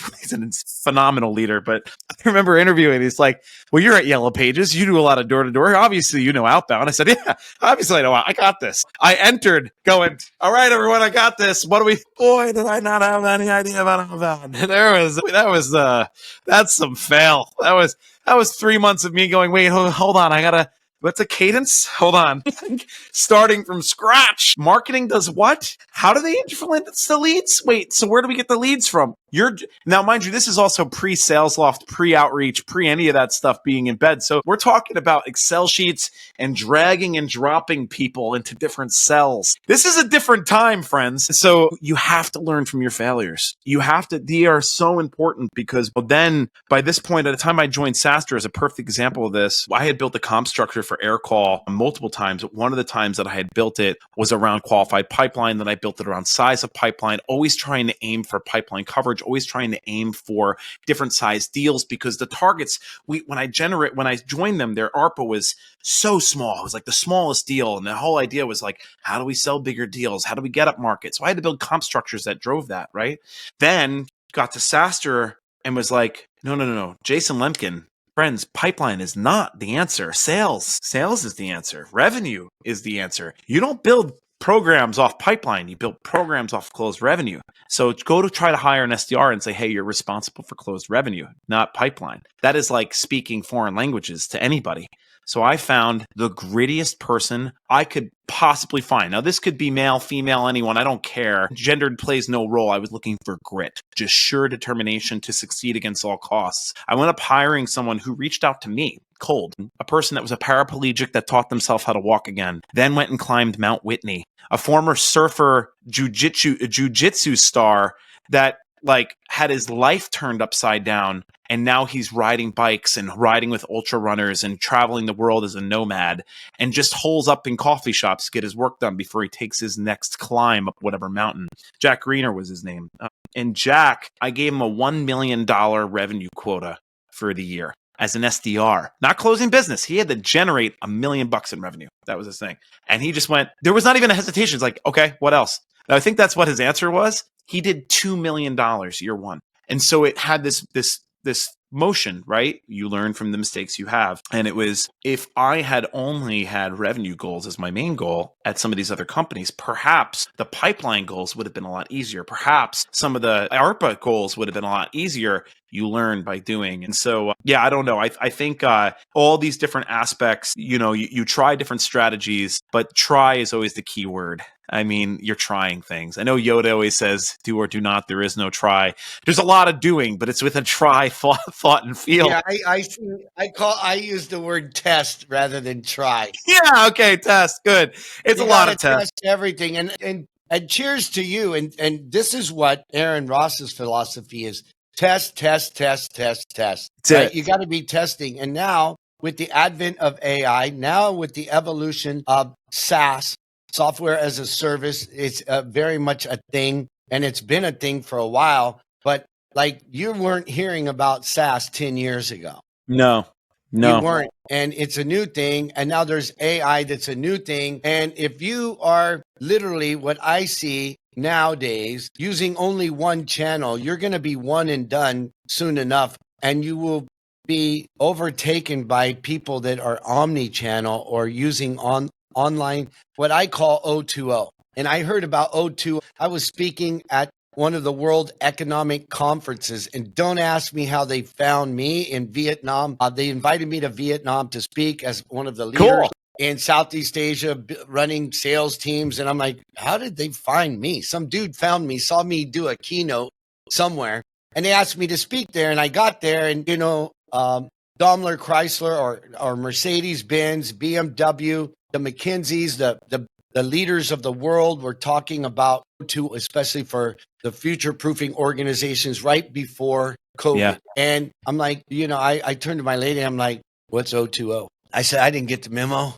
phenomenal leader. But I remember interviewing. He's like, "Well, you're at Yellow Pages. You do a lot of door to door. Obviously, you know Outbound." I said, "Yeah, obviously I know. I got this." I entered, going, "All right, everyone, I got this. What do we?" Boy, did I not have any idea about Outbound. That's some fail. That was 3 months of me going, "Wait, hold on, what's a cadence? Hold on." Starting from scratch. Marketing does what? How do they influence the leads? Wait, so where do we get the leads from? Now, mind you, this is also pre-sales loft, pre-outreach, pre any of that stuff being in bed. So we're talking about Excel sheets and dragging and dropping people into different cells. This is a different time, friends. So you have to learn from your failures. They are so important because then by this point, at the time I joined SaaStr as a perfect example of this, I had built a comp structure for AirCall multiple times. One of the times that I had built it was around qualified pipeline. Then I built it around size of pipeline, always trying to aim for pipeline coverage, always trying to aim for different size deals because the targets, when I joined them, their ARPA was so small. It was like the smallest deal. And the whole idea was like, how do we sell bigger deals? How do we get up market? So I had to build comp structures that drove that, right? Then got to SaaStr and was like, no. Jason Lemkin, friends, pipeline is not the answer. Sales is the answer. Revenue is the answer. You don't build programs off pipeline. You build programs off closed revenue. So go to try to hire an SDR and say, hey, you're responsible for closed revenue, not pipeline. That is like speaking foreign languages to anybody. So I found the grittiest person I could possibly find. Now, this could be male, female, anyone. I don't care. Gender plays no role. I was looking for grit, just sure determination to succeed against all costs. I went up hiring someone who reached out to me cold, a person that was a paraplegic that taught themselves how to walk again, then went and climbed Mount Whitney, a former surfer jujitsu star that had his life turned upside down. And now he's riding bikes and riding with ultra runners and traveling the world as a nomad and just holes up in coffee shops to get his work done before he takes his next climb up whatever mountain. Jack Greener was his name. And Jack, I gave him a $1 million revenue quota for the year as an SDR, not closing business. He had to generate $1 million in revenue. That was his thing. And he just went, there was not even a hesitation. It's like, okay, what else? Now, I think that's what his answer was. He did $2 million year one. And so it had this motion, right? You learn from the mistakes you have. And it was, if I had only had revenue goals as my main goal at some of these other companies, perhaps the pipeline goals would have been a lot easier. Perhaps some of the ARPA goals would have been a lot easier. You learn by doing. And so, I don't know. I think all these different aspects, you try different strategies, but try is always the key word. I mean, you're trying things. I know Yoda always says, do or do not. There is no try. There's a lot of doing, but it's with a try, thought and feel. Yeah, I use the word test rather than try. Yeah, okay, test. Good. It's a lot of test. Everything. And cheers to you. And this is what Aaron Ross's philosophy is. Test. Right? You got to be testing. And now with the advent of AI, now with the evolution of SaaS, software as a service, it's very much a thing. And it's been a thing for a while. But you weren't hearing about SaaS 10 years ago. No. You weren't. And it's a new thing. And now there's AI that's a new thing. And if you are literally what I see nowadays using only one channel, you're going to be one and done soon enough. And you will be overtaken by people that are omnichannel or using online, what I call O2O. And I heard about O2O. I was speaking at one of the World Economic Conferences, and don't ask me how they found me in Vietnam. They invited me to Vietnam to speak as one of the leaders in Southeast Asia, running sales teams. And I'm like, how did they find me? Some dude found me, saw me do a keynote somewhere, and they asked me to speak there. And I got there, and Daimler Chrysler or Mercedes-Benz, BMW, the McKinseys, the leaders of the world were talking about O2O, especially for the future-proofing organizations right before COVID. Yeah. And I'm like, I turned to my lady, I'm like, what's O2O? I said, I didn't get the memo.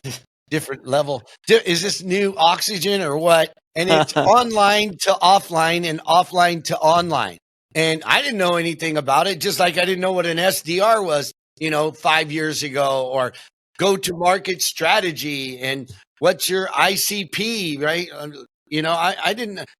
Different level. Is this new oxygen or what? And it's online to offline and offline to online. And I didn't know anything about it, just like I didn't know what an SDR was, 5 years ago, or go-to-market strategy and what's your ICP, right?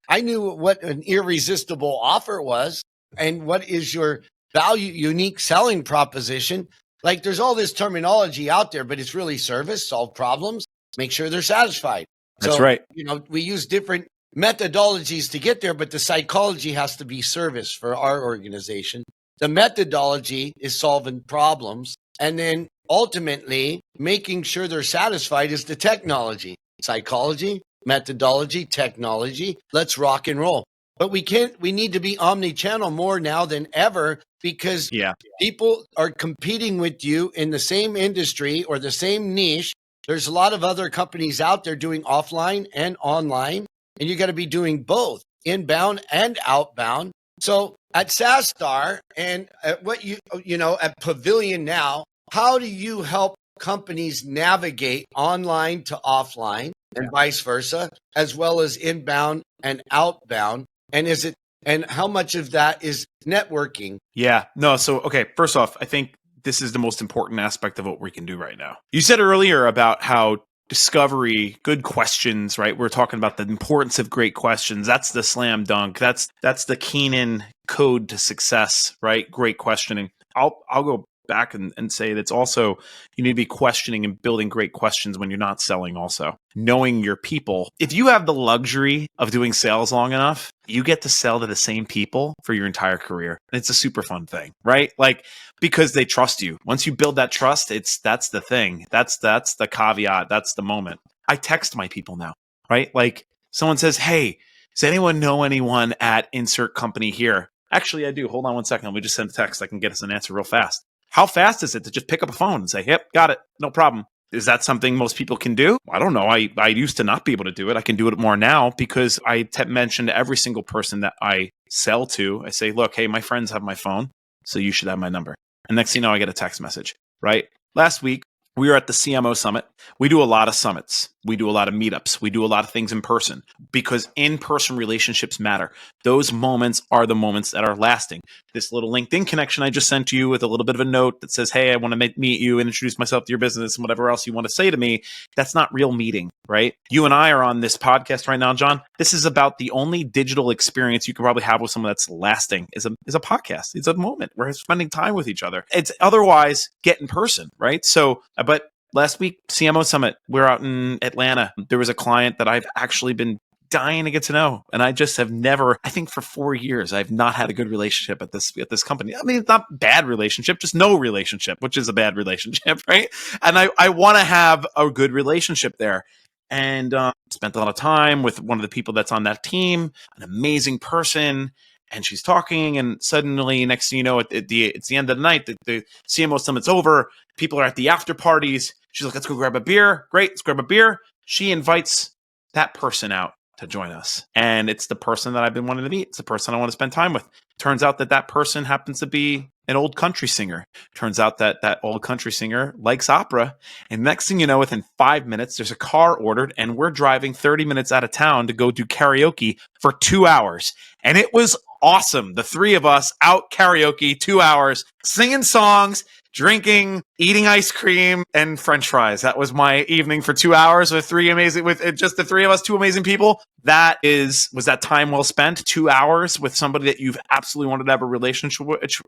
I knew what an irresistible offer was and what is your value, unique selling proposition. Like there's all this terminology out there, but it's really service, solve problems, make sure they're satisfied. That's right. We use different methodologies to get there, but the psychology has to be service for our organization. The methodology is solving problems. And then ultimately making sure they're satisfied is the technology, psychology, methodology, technology. Let's rock and roll. But we need to be omnichannel more now than ever because people are competing with you in the same industry or the same niche. There's a lot of other companies out there doing offline and online, and you got to be doing both inbound and outbound. So at SaaStar and at at Pavilion now, how do you help companies navigate online to offline and vice versa, as well as inbound and outbound? And how much of that is networking? Yeah, no. So, okay. First off, I think this is the most important aspect of what we can do right now. You said earlier about how discovery, good questions, right? We're talking about the importance of great questions. That's the slam dunk. That's the Keenan code to success, right? Great questioning. I'll go back and say that's also, you need to be questioning and building great questions when you're not selling also. Knowing your people. If you have the luxury of doing sales long enough, you get to sell to the same people for your entire career. And it's a super fun thing, right? Like, because they trust you. Once you build that trust, that's the thing. That's the caveat. That's the moment. I text my people now, right? Like someone says, hey, does anyone know anyone at insert company here? Actually, I do. Hold on one second. Let me just send a text. I can get us an answer real fast. How fast is it to just pick up a phone and say, yep, got it, no problem? Is that something most people can do? I don't know. I used to not be able to do it. I can do it more now because I mention to every single person that I sell to, I say, look, hey, my friends have my phone, so you should have my number. And next thing you know, I get a text message, right? Last week, we were at the CMO Summit. We do a lot of summits. We do a lot of meetups. We do a lot of things in person because in-person relationships matter. Those moments are the moments that are lasting. This little LinkedIn connection I just sent to you with a little bit of a note that says, hey, I want to meet you and introduce myself to your business and whatever else you want to say to me. That's not real meeting, right? You and I are on this podcast right now, John. This is about the only digital experience you can probably have with someone that's lasting is a podcast. It's a moment. We're spending time with each other. It's otherwise get in person, right? So, but last week, CMO Summit, we're out in Atlanta. There was a client that I've actually been dying to get to know. And I just have never, I think for 4 years, I've not had a good relationship at this company. I mean, it's not bad relationship, just no relationship, which is a bad relationship, right? And I want to have a good relationship there. And spent a lot of time with one of the people that's on that team, an amazing person. And she's talking, and suddenly, next thing you know, it's the end of the night. The CMO Summit's over. People are at the after parties. She's like, let's go grab a beer. Great, let's grab a beer. She invites that person out to join us. And it's the person that I've been wanting to meet. It's the person I want to spend time with. Turns out that person happens to be an old country singer. Turns out that old country singer likes opera. And next thing you know, within 5 minutes, there's a car ordered, and we're driving 30 minutes out of town to go do karaoke for 2 hours. And it was awesome. The three of us out karaoke 2 hours, singing songs, drinking, eating ice cream, and French fries. That was my evening for 2 hours with just the three of us, two amazing people. Was that time well spent? 2 hours with somebody that you've absolutely wanted to have a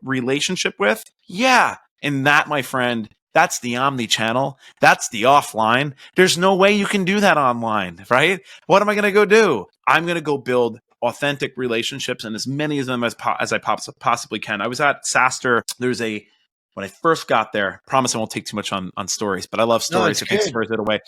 relationship with? Yeah. And that, my friend, that's the omni-channel. That's the offline. There's no way you can do that online, right? What am I going to go do? I'm going to go build authentic relationships, and as many of them as I possibly can. I was at SaaStar. When I first got there, promise I won't take too much on stories, but I love stories. I take stories that away.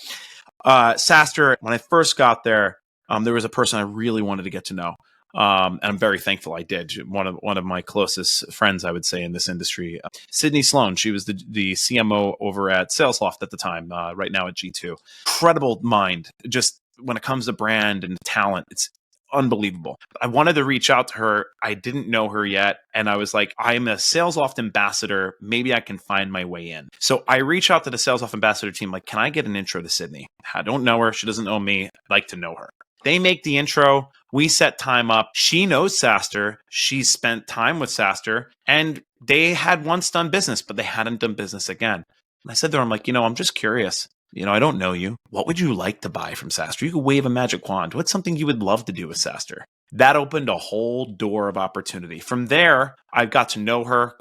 SaaStar, when I first got there, there was a person I really wanted to get to know. And I'm very thankful I did. One of my closest friends, I would say, in this industry, Sydney Sloan. She was the CMO over at SalesLoft at the time, right now at G2. Incredible mind. Just when it comes to brand and talent, it's unbelievable. I wanted to reach out to her. I didn't know her yet. And I was like, I'm a SalesLoft ambassador. Maybe I can find my way in. So I reach out to the SalesLoft ambassador team, like, can I get an intro to Sydney? I don't know her. She doesn't know me. I'd like to know her. They make the intro. We set time up. She knows SaaStar. She spent time with SaaStar. And they had once done business, but they hadn't done business again. And I said to her, I'm like, I'm just curious. I don't know you. What would you like to buy from SaaStr? You could wave a magic wand. What's something you would love to do with SaaStr? That opened a whole door of opportunity. From there, I got to know her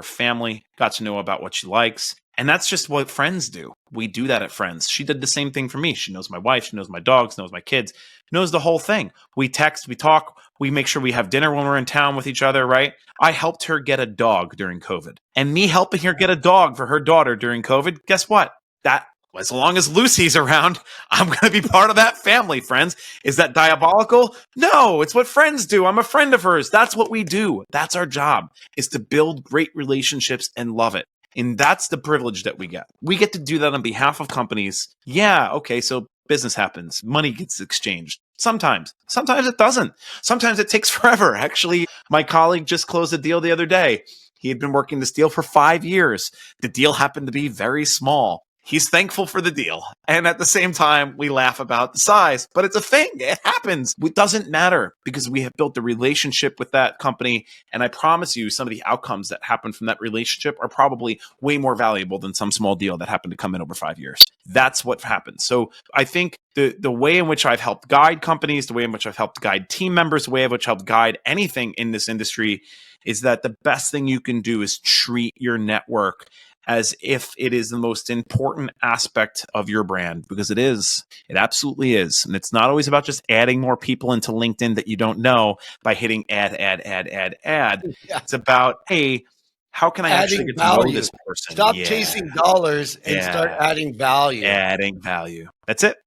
family, got to know about what she likes. And that's just what friends do. We do that at Friends. She did the same thing for me. She knows my wife, she knows my dogs, knows my kids, knows the whole thing. We text, we talk, we make sure we have dinner when we're in town with each other, right? I helped her get a dog during COVID. And me helping her get a dog for her daughter during COVID, guess what? That as long as Lucy's around, I'm going to be part of that family, friends. Is that diabolical? No, it's what friends do. I'm a friend of hers. That's what we do. That's our job, is to build great relationships and love it. And that's the privilege that we get. We get to do that on behalf of companies. Yeah, okay, so business happens. Money gets exchanged. Sometimes it doesn't. Sometimes it takes forever. Actually, my colleague just closed a deal the other day. He had been working this deal for 5 years. The deal happened to be very small. He's thankful for the deal. And at the same time, we laugh about the size, but it's a thing. It happens. It doesn't matter because we have built a relationship with that company. And I promise you, some of the outcomes that happen from that relationship are probably way more valuable than some small deal that happened to come in over 5 years. That's what happens. So I think the way in which I've helped guide companies, the way in which I've helped guide team members, the way in which I've helped guide anything in this industry is that the best thing you can do is treat your network as if it is the most important aspect of your brand, because it is. It absolutely is. And it's not always about just adding more people into LinkedIn that you don't know by hitting add. Yeah. It's about, hey, how can I actually get to know this person? Stop chasing dollars and start adding value. Adding value. That's it.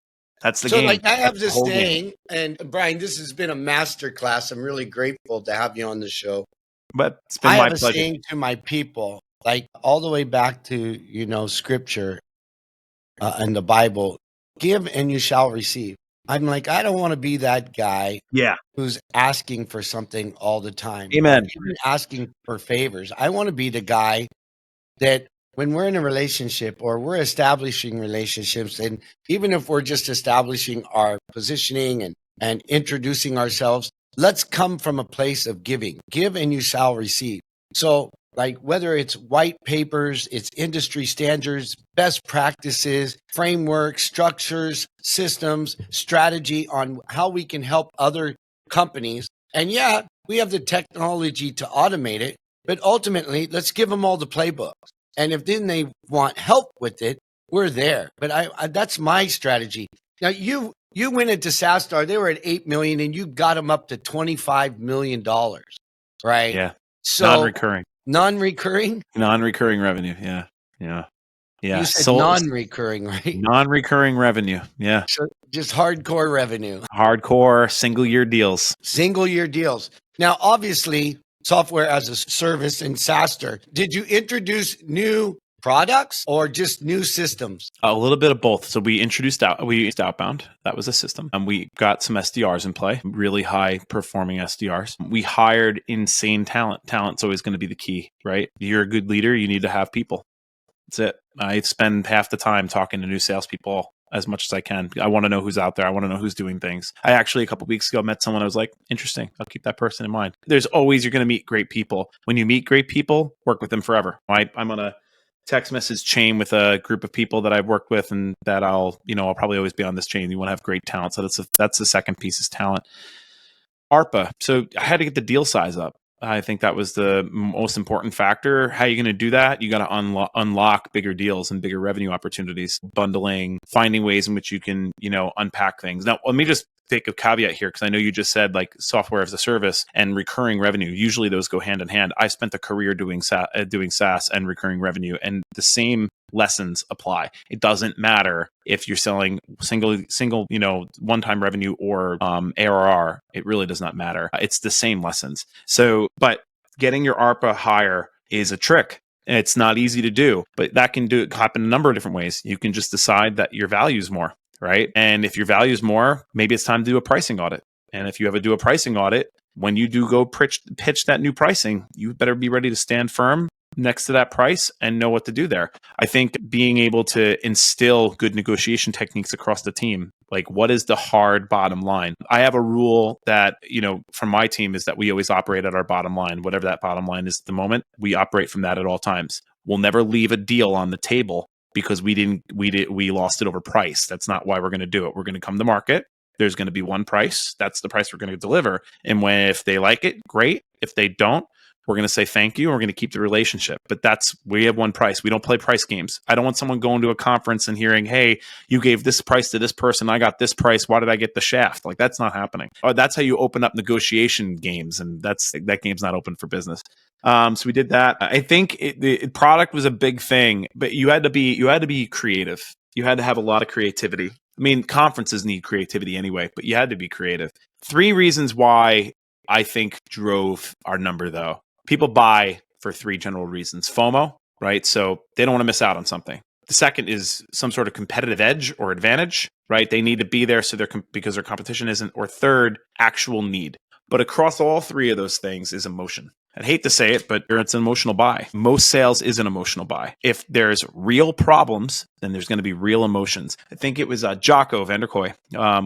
That's the game. So like I have this saying, and Bryan, this has been a masterclass. I'm really grateful to have you on the show. But it's been my pleasure. I have a saying to my people, like all the way back to, scripture and the Bible, give and you shall receive. I'm like, I don't want to be that guy who's asking for something all the time. Amen. Even asking for favors. I want to be the guy that when we're in a relationship or we're establishing relationships, and even if we're just establishing our positioning and introducing ourselves, let's come from a place of giving. Give and you shall receive. So like whether it's white papers, it's industry standards, best practices, frameworks, structures, systems, strategy on how we can help other companies. And yeah, we have the technology to automate it, but ultimately, let's give them all the playbooks. And if then they want help with it, we're there. But I that's my strategy. Now you went into SaaStr, they were at 8 million and you got them up to $25 million, right? Yeah. So non-recurring revenue. Yeah. You said non-recurring, right? Non-recurring revenue. Yeah. So just hardcore revenue. Hardcore single-year deals. Now, obviously, software as a service in SaaStr. Did you introduce new products or just new systems? A little bit of both. So we used Outbound. That was a system. And we got some SDRs in play, really high performing SDRs. We hired insane talent. Talent's always going to be the key, right? You're a good leader. You need to have people. That's it. I spend half the time talking to new salespeople as much as I can. I want to know who's out there. I want to know who's doing things. I actually, a couple of weeks ago, met someone. I was like, interesting. I'll keep that person in mind. There's always, you're going to meet great people. When you meet great people, work with them forever. I'm on a text message chain with a group of people that I've worked with, and that I'll probably always be on this chain. You want to have great talent. So that's the second piece is talent. ARPA. So I had to get the deal size up. I think that was the most important factor. How are you going to do that? You got to unlock bigger deals and bigger revenue opportunities, bundling, finding ways in which you can, unpack things. Now, let me just take a caveat here, because I know you just said like software as a service and recurring revenue. Usually those go hand in hand. I spent a career doing SaaS and recurring revenue, and the same lessons apply. It doesn't matter if you're selling single, one-time revenue or ARR. It really does not matter. It's the same lessons. So, but getting your ARPA higher is a trick. It's not easy to do, but that can happen a number of different ways. You can just decide that your value is more, right? And if your value is more, maybe it's time to do a pricing audit. And if you ever do a pricing audit, when you do go pitch that new pricing, you better be ready to stand firm next to that price and know what to do there. I think being able to instill good negotiation techniques across the team, like what is the hard bottom line? I have a rule that, from my team is that we always operate at our bottom line, whatever that bottom line is at the moment, we operate from that at all times. We'll never leave a deal on the table because we lost it over price. That's not why we're going to do it. We're going to come to market. There's going to be one price. That's the price we're going to deliver. And if they like it, great. If they don't, we're going to say thank you. And we're going to keep the relationship. But we have one price. We don't play price games. I don't want someone going to a conference and hearing, hey, you gave this price to this person. I got this price. Why did I get the shaft? Like, that's not happening. That's how you open up negotiation games. And that game's not open for business. So we did that. I think the product was a big thing, but you had to be creative. You had to have a lot of creativity. I mean, conferences need creativity anyway, but you had to be creative. 3 reasons why I think drove our number, though. People buy for 3 general reasons. FOMO, right? So they don't want to miss out on something. The second is some sort of competitive edge or advantage, right? They need to be there because their competition isn't. Or third, actual need. But across all 3 of those things is emotion. I hate to say it, but it's an emotional buy. Most sales is an emotional buy. If there's real problems, then there's going to be real emotions. I think it was Jocko Vanderkoy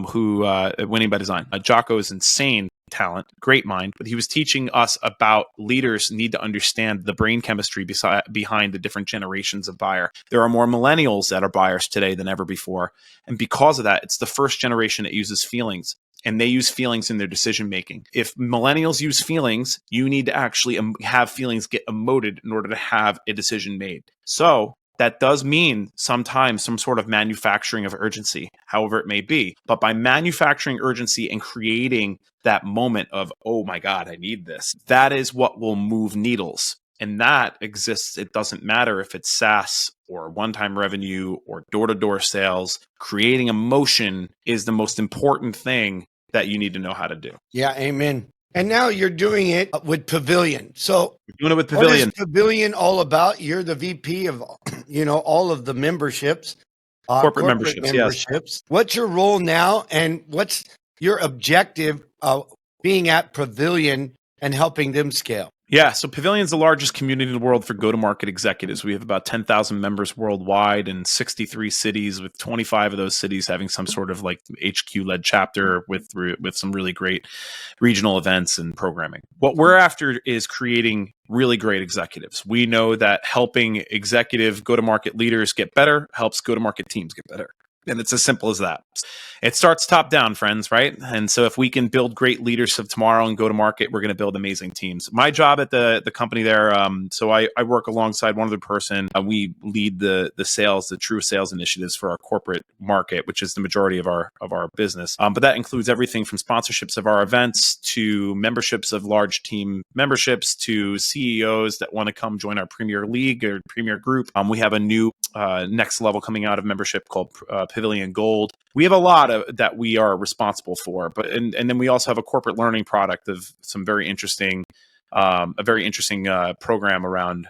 who Winning by Design. Jocko is insane talent, great mind, but he was teaching us about leaders need to understand the brain chemistry behind the different generations of buyer. There are more millennials that are buyers today than ever before. And because of that, it's the first generation that uses feelings. And they use feelings in their decision making. If millennials use feelings, you need to actually have feelings get emoted in order to have a decision made. So that does mean sometimes some sort of manufacturing of urgency, however it may be. But by manufacturing urgency and creating that moment of, oh my God, I need this, that is what will move needles. And that exists. It doesn't matter if it's SaaS or one-time revenue or door-to-door sales. Creating emotion is the most important thing that you need to know how to do. Yeah, amen. And now you're doing it with Pavilion. So we're doing it with Pavilion. What is Pavilion all about? You're the VP of, all of the memberships, corporate memberships. Yes. What's your role now, and what's your objective of being at Pavilion and helping them scale? Yeah, so Pavilion's the largest community in the world for go-to-market executives. We have about 10,000 members worldwide in 63 cities, with 25 of those cities having some sort of like HQ-led chapter with some really great regional events and programming. What we're after is creating really great executives. We know that helping executive go-to-market leaders get better helps go-to-market teams get better. And it's as simple as that. It starts top down, friends, right? And so if we can build great leaders of tomorrow and go to market, we're going to build amazing teams. My job at the company there, so I work alongside one other person. We lead the sales, the true sales initiatives for our corporate market, which is the majority of our business. But that includes everything from sponsorships of our events to memberships of large team memberships to CEOs that want to come join our Premier League or Premier Group. We have a new next level coming out of membership called Pavilion Gold. We have a lot of that we are responsible for, but and then we also have a corporate learning product of some very interesting, program around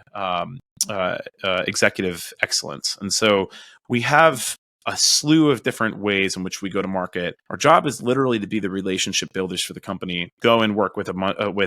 executive excellence. And so we have a slew of different ways in which we go to market. Our job is literally to be the relationship builders for the company. Go and work with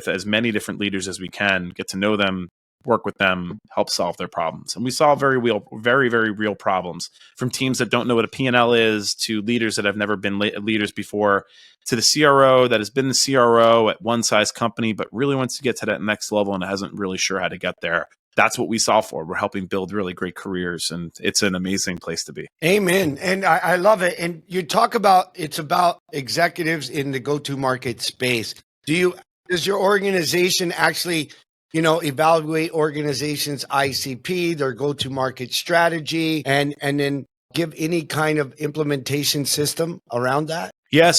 as many different leaders as we can, get to know them, work with them, help solve their problems. And we solve very, very real problems, from teams that don't know what a P&L is, to leaders that have never been leaders before, to the CRO that has been the CRO at one size company, but really wants to get to that next level and isn't really sure how to get there. That's what we solve for. We're helping build really great careers, and it's an amazing place to be. Amen. And I love it. And you talk about, it's about executives in the go-to-market space. Does your organization actually evaluate organizations' ICP, their go-to-market strategy, and then give any kind of implementation system around that? Yeah,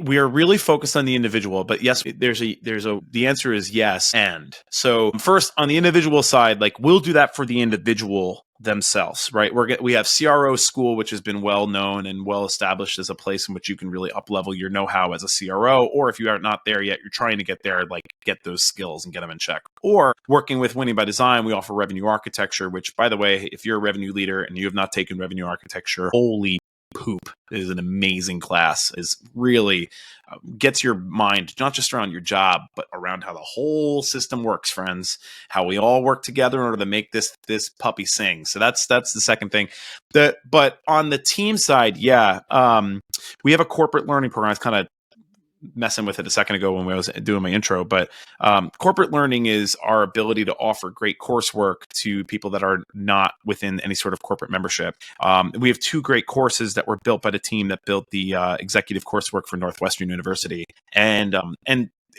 we are really focused on the individual, but yes, the answer is yes. And so first, on the individual side, like, we'll do that for the individual themselves, right? We have CRO School, which has been well known and well established as a place in which you can really up-level your know-how as a CRO, or if you are not there yet, you're trying to get there, like, get those skills and get them in check. Or working with Winning by Design, we offer revenue architecture, which, by the way, if you're a revenue leader and you have not taken revenue architecture, holy poop, is an amazing class. Is really gets your mind not just around your job, but around how the whole system works, friends. How we all work together in order to make this puppy sing. So that's the second thing. But on the team side, we have a corporate learning program. It's kind of messing with it a second ago when I was doing my intro, but corporate learning is our ability to offer great coursework to people that are not within any sort of corporate membership. We have 2 great courses that were built by the team that built the executive coursework for Northwestern University, and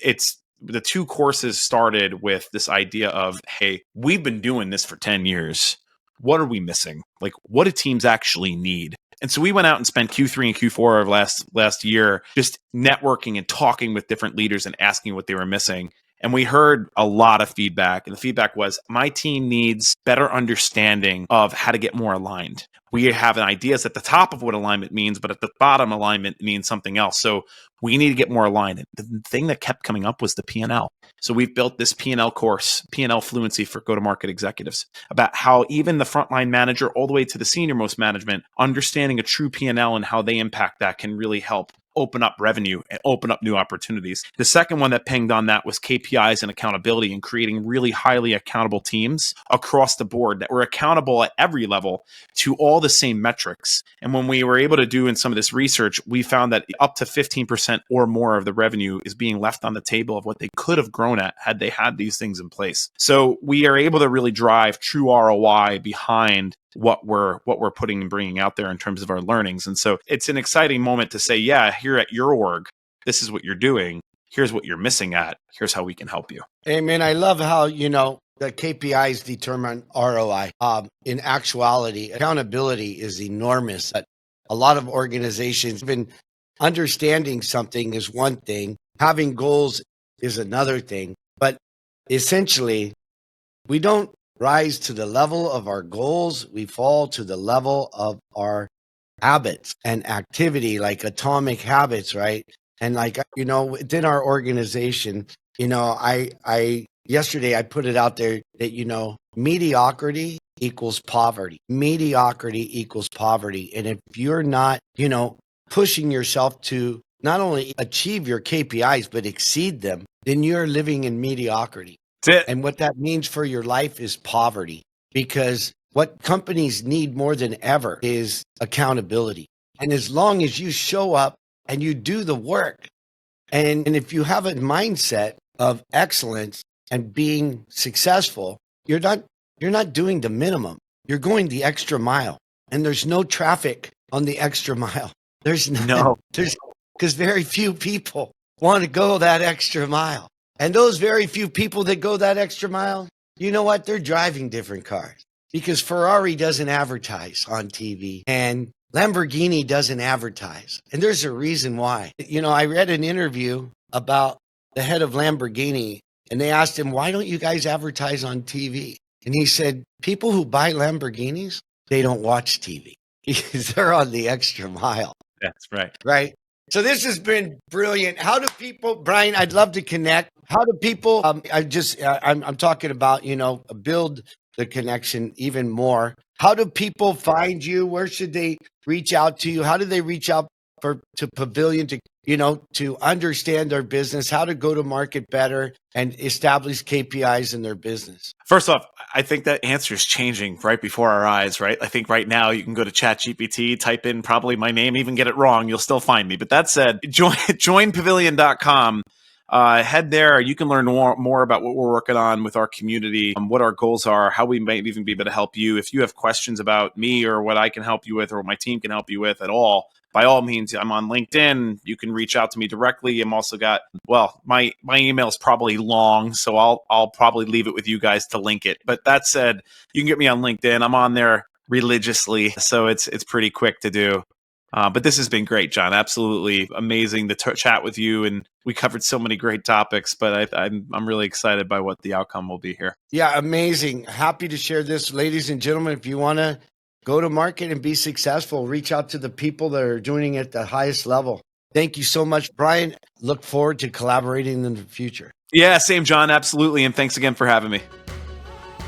it's the 2 courses started with this idea of, hey, we've been doing this for 10 years. What are we missing? Like, what do teams actually need? And so we went out and spent Q3 and Q4 of last year just networking and talking with different leaders and asking what they were missing. And we heard a lot of feedback. And the feedback was, my team needs better understanding of how to get more aligned. We have ideas at the top of what alignment means, but at the bottom, alignment means something else. So we need to get more aligned. And the thing that kept coming up was the P&L. So we've built this P&L course, P&L fluency for go-to-market executives, about how even the frontline manager all the way to the senior most management, understanding a true P&L and how they impact that can really help open up revenue and open up new opportunities. The second one that pinged on that was KPIs and accountability, and creating really highly accountable teams across the board that were accountable at every level to all the same metrics. And when we were able to do in some of this research, we found that up to 15% or more of the revenue is being left on the table of what they could have grown at had they had these things in place. So we are able to really drive true ROI behind what we're putting and bringing out there in terms of our learnings. And so it's an exciting moment to say, yeah, here at your org, this is what you're doing. Here's what you're missing at. Here's how we can help you. Hey, man, I love how, the KPIs determine ROI. In actuality, accountability is enormous. A lot of organizations, even understanding something is one thing, having goals is another thing. But essentially, we don't rise to the level of our goals. We fall to the level of our habits and activity, like atomic habits, right? And within our organization, yesterday I put it out there that, mediocrity equals poverty. Mediocrity equals poverty. And if you're not, pushing yourself to not only achieve your KPIs, but exceed them, then you're living in mediocrity. That's it. And what that means for your life is poverty, because what companies need more than ever is accountability. And as long as you show up and you do the work, and if you have a mindset of excellence and being successful, you're not doing the minimum. You're going the extra mile. And there's no traffic on the extra mile. There's no. Because very few people want to go that extra mile. And those very few people that go that extra mile, you know what? They're driving different cars, because Ferrari doesn't advertise on TV and Lamborghini doesn't advertise. And there's a reason why. I read an interview about the head of Lamborghini, and they asked him, why don't you guys advertise on TV? And he said, people who buy Lamborghinis, they don't watch TV because they're on the extra mile. That's right. Right. So this has been brilliant. How do people, Bryan, I'd love to connect. How do people, I'm talking about, build the connection even more. How do people find you? Where should they reach out to you? How do they reach out to Pavilion to understand their business, how to go to market better and establish KPIs in their business? First off, I think that answer is changing right before our eyes, right? I think right now you can go to ChatGPT, type in probably my name, even get it wrong. You'll still find me. But that said, joinpavilion.com. Head there. You can learn more about what we're working on with our community, what our goals are, how we might even be able to help you. If you have questions about me or what I can help you with or what my team can help you with at all, by all means, I'm on LinkedIn. You can reach out to me directly. I'm also got, my email is probably long, so I'll probably leave it with you guys to link it. But that said, you can get me on LinkedIn. I'm on there religiously, so it's pretty quick to do. But this has been great, John. Absolutely amazing to chat with you, and we covered so many great topics. But I'm really excited by what the outcome will be here. Yeah, amazing. Happy to share this, ladies and gentlemen. If you want to go to market and be successful, reach out to the people that are doing it at the highest level. Thank you so much, Bryan. Look forward to collaborating in the future. Yeah, same, John. Absolutely, and thanks again for having me.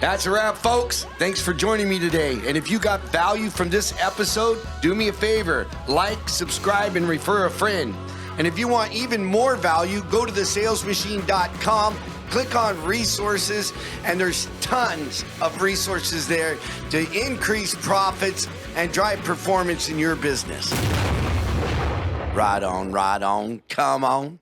That's a wrap, folks. Thanks for joining me today. And if you got value from this episode, do me a favor, like, subscribe, and refer a friend. And if you want even more value, go to thesalesmachine.com, click on resources, and there's tons of resources there to increase profits and drive performance in your business. Right on, come on.